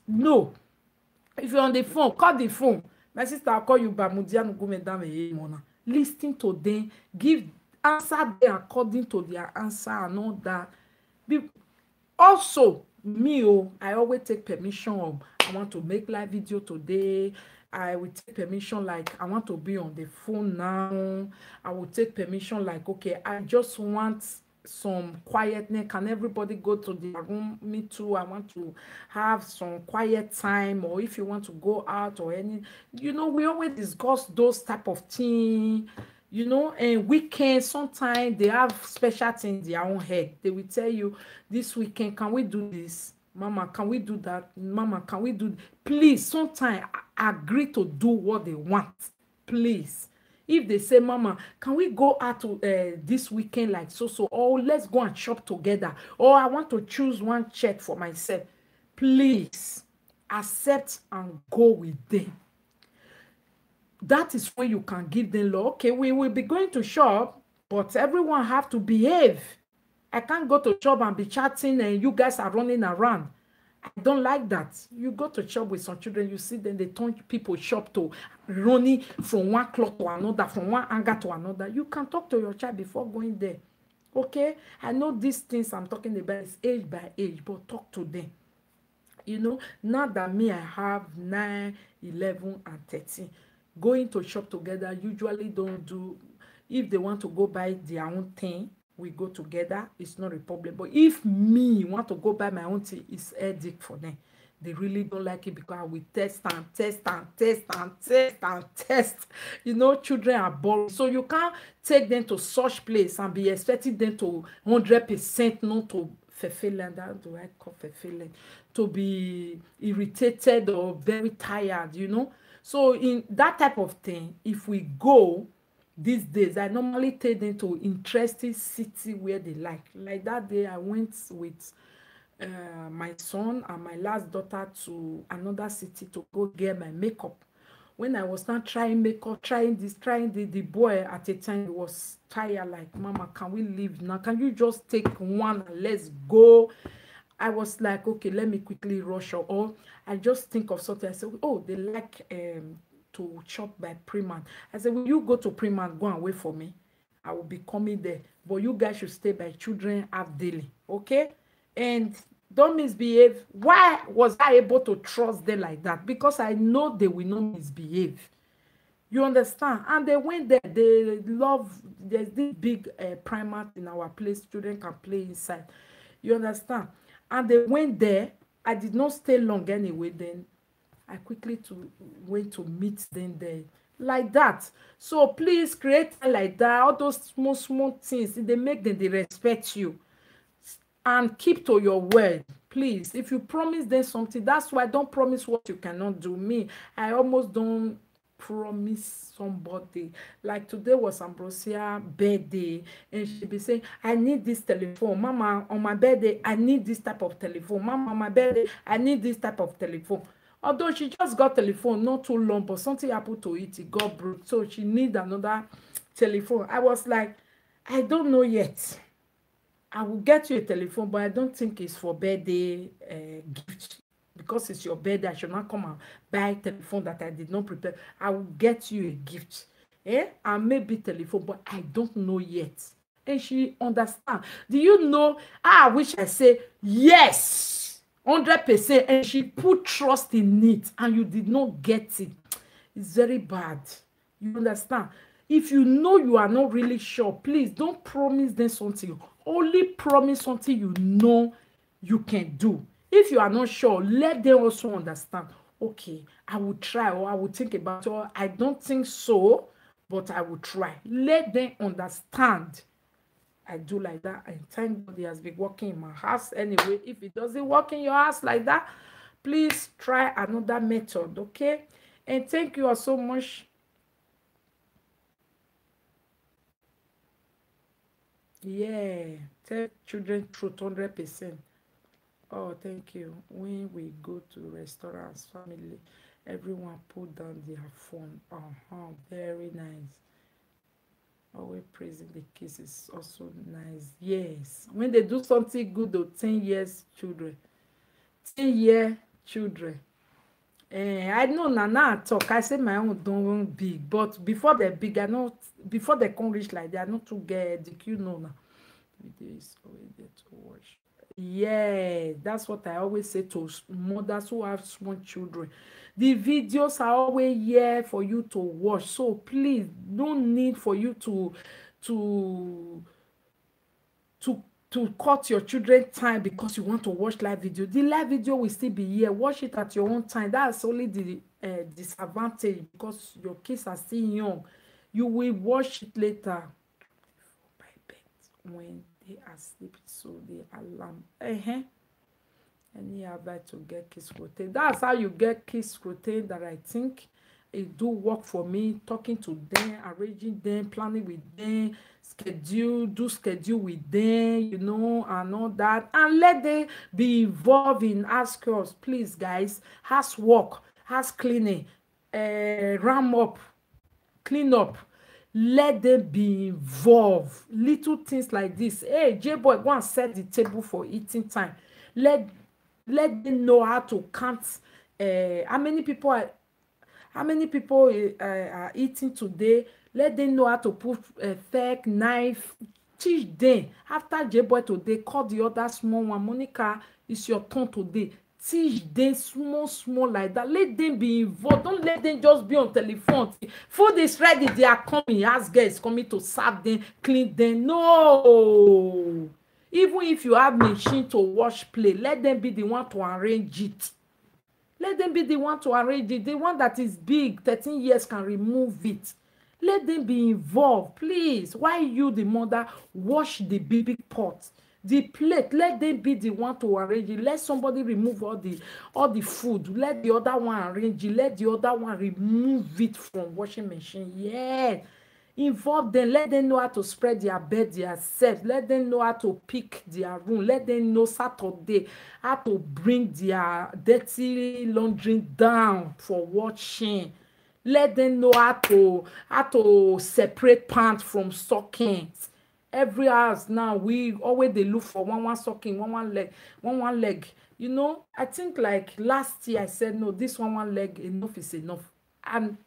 No. If you're on the phone, call the phone. My sister, I'll call you Bamudian Gumedam. Listen to them. Answer them according to their answer and all that. Also, I always take permission of I want to make live video today. I will take permission like I want to be on the phone now. I will take permission like okay, I just want some quietness. Can everybody go to their room? Me too. I want to have some quiet time. Or if you want to go out or any, we always discuss those type of things. And weekends, sometimes they have special things in their own head. They will tell you, this weekend, can we do this? Mama, can we do that? Mama, can we do? Please, sometimes agree to do what they want. Please. If they say, Mama, can we go out to, this weekend like so, or let's go and shop together, or I want to choose one check for myself. Please, accept and go with them. That is when you can give them law. Okay, we will be going to shop, but everyone have to behave. I can't go to shop and be chatting and you guys are running around. I don't like that. You go to shop with some children, you see them, they turn people shop to running from one cloth to another, from one anger to another. You can talk to your child before going there. Okay? I know these things I'm talking about is age by age, but talk to them. You know, now that me, I have 9, 11, and 13. Going to shop together usually don't do, if they want to go buy their own thing, we go together, it's not a problem. But if me want to go buy my own thing, it's headache for them. They really don't like it because we test and test and test and test and test. You know, children are boring. So you can't take them to such place and be expecting them to 100% not to fulfilling, that do I call fulfilling, to be irritated or very tired, you know. So in that type of thing, if we go these days, I normally take them to interesting city where they like that day I went with my son and my last daughter to another city to go get my makeup. When I was not trying makeup, trying this, trying the boy at a time was tired, like, Mama, can we leave now? Can you just take one and let's go? I was like, okay, let me quickly rush. Or I just think of something. I said, oh, they like to shop by Primark. I said, will you go to Primark? Go and wait for me. I will be coming there. But you guys should stay by children half daily, okay? And don't misbehave. Why was I able to trust them like that? Because I know they will not misbehave. You understand? And they went there. They love, there's this big Primark in our place. Children can play inside. You understand? And they went there. I did not stay long anyway. Then I quickly went to meet them there. Like that. So please create like that. All those small things, they make them, they respect you. And keep to your word, please. If you promise them something, that's why don't promise what you cannot do. Me, I almost don't promise somebody. Like today was Ambrosia birthday, and she be saying, I need this telephone. Mama, on my birthday, I need this type of telephone. Mama, on my birthday, I need this type of telephone. Although she just got telephone not too long, but something happened to it got broke, so she need another telephone. I was like, I don't know yet. I will get you a telephone, but I don't think it's for birthday gift. Because it's your birthday, I should not come and buy a telephone that I did not prepare. I will get you a gift. And maybe telephone, but I don't know yet. And she understand. Do you know, I wish I say, yes, 100%. And she put trust in it, and you did not get it. It's very bad. You understand? If you know you are not really sure, please don't promise them something. Only promise something you know you can do. If you are not sure, let them also understand. Okay, I will try, or I will think about it, or I don't think so, but I will try. Let them understand. I do like that. And thank God he has been working in my house anyway. If it doesn't work in your house like that, please try another method, okay? And thank you all so much. Yeah, tell children truth 100%. Oh, thank you. When we go to restaurants, family, everyone put down their phone. Very nice. Always praising the kids is also nice. Yes. When they do something good, though, 10 years children. 10-year children. I know Nana talk. I say my own don't big, but before they're big, I know before they come reach like that, I not to get the you know now. Video is always there to watch. Yeah, that's what I always say to mothers who have small children. The videos are always here for you to watch. So please, no need for you to cut your children time because you want to watch live video. The live video will still be here. Watch it at your own time. That's only the disadvantage because your kids are still young. You will watch it later by bed when they are sleeping, so the alarm. And you have to get kiss routine. That's how you get kiss routine that I think it do work for me. Talking to them, arranging them, planning with them, do schedule with them, you know, and all that. And let them be involved in house chores, please, guys. House work, house cleaning, ram up, clean up. Let them be involved. Little things like this. Hey, J-boy, go and set the table for eating time. Let Let them know how to count how many people are eating today. Let them know how to put fork, knife. Teach them. After Jboy today, call the other small one. Monica, it's your turn today. Teach them small, small like that. Let them be involved. Don't let them just be on telephone. Food is ready. They are coming. As guests coming to serve them, clean them. No. Even if you have machine to wash plate, let them be the one to arrange it. Let them be the one to arrange it. The one that is big, 13 years, can remove it. Let them be involved, please. Why you, the mother, wash the big pot? The plate, let them be the one to arrange it. Let somebody remove all the food. Let the other one arrange it. Let the other one remove it from washing machine. Yeah. Involve them. Let them know how to spread their bed themselves. Let them know how to pick their room. Let them know Saturday how to bring their dirty laundry down for washing. Let them know how to separate pants from stockings. Every house now, we always they look for one stocking, one leg. You know, I think like last year I said no, this one leg, enough is enough. And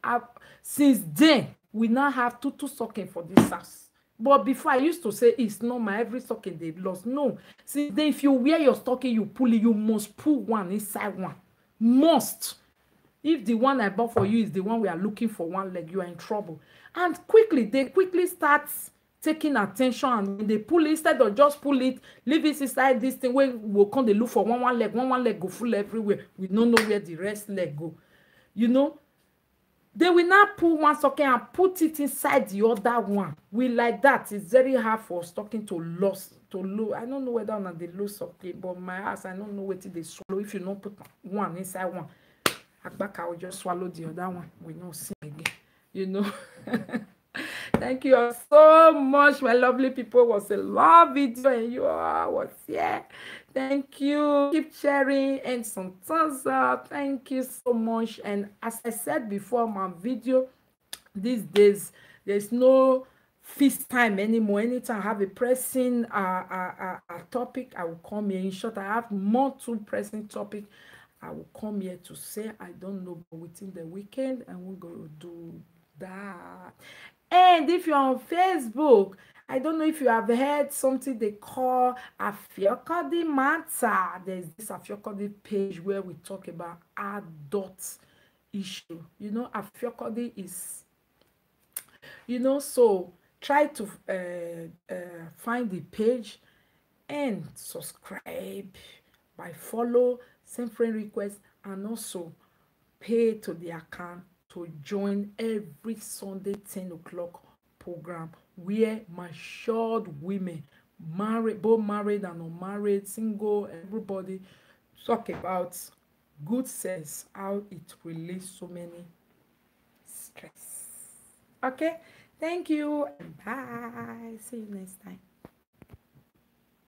since then we now have two stocking for this house. But before I used to say it's normal, every stocking they lost. No, since then if you wear your stocking, you pull it, you must pull one inside one. Must. If the one I bought for you is the one we are looking for one leg, you are in trouble. And they quickly start taking attention, and when they pull it, instead of just pull it, leave it inside this thing where we'll come, they look for one leg go full everywhere. We don't know where the rest leg go. You know, they will now pull one stocking and put it inside the other one. We like that. It's very hard for stocking to lose. I don't know whether or not they lose something, but my ass, I don't know whether they swallow. If you don't put one inside one, Agbaka will just swallow the other one. We don't see again. You know. Thank you all so much, my lovely people. It was a long video and you all was here. Thank you. Keep sharing and some thumbs up. Thank you so much. And as I said before, my video these days, there's no feast time anymore. Anytime I have a pressing topic, I will come here. In short, I have more two pressing topic. I will come here to say, I don't know, but within the weekend, and we're going to do that. And if you're on Facebook, I don't know if you have heard something they call Afiokodi Matter. There's this Afiokodi page where we talk about adult issue. You know, Afiokodi is, you know, so try to find the page and subscribe by follow, send friend request, and also pay to the account to join every Sunday 10 o'clock program where matured women, married, both married and unmarried, single, everybody talk about good sense, how it relieves so many stress. Okay, thank you and bye. See you next time.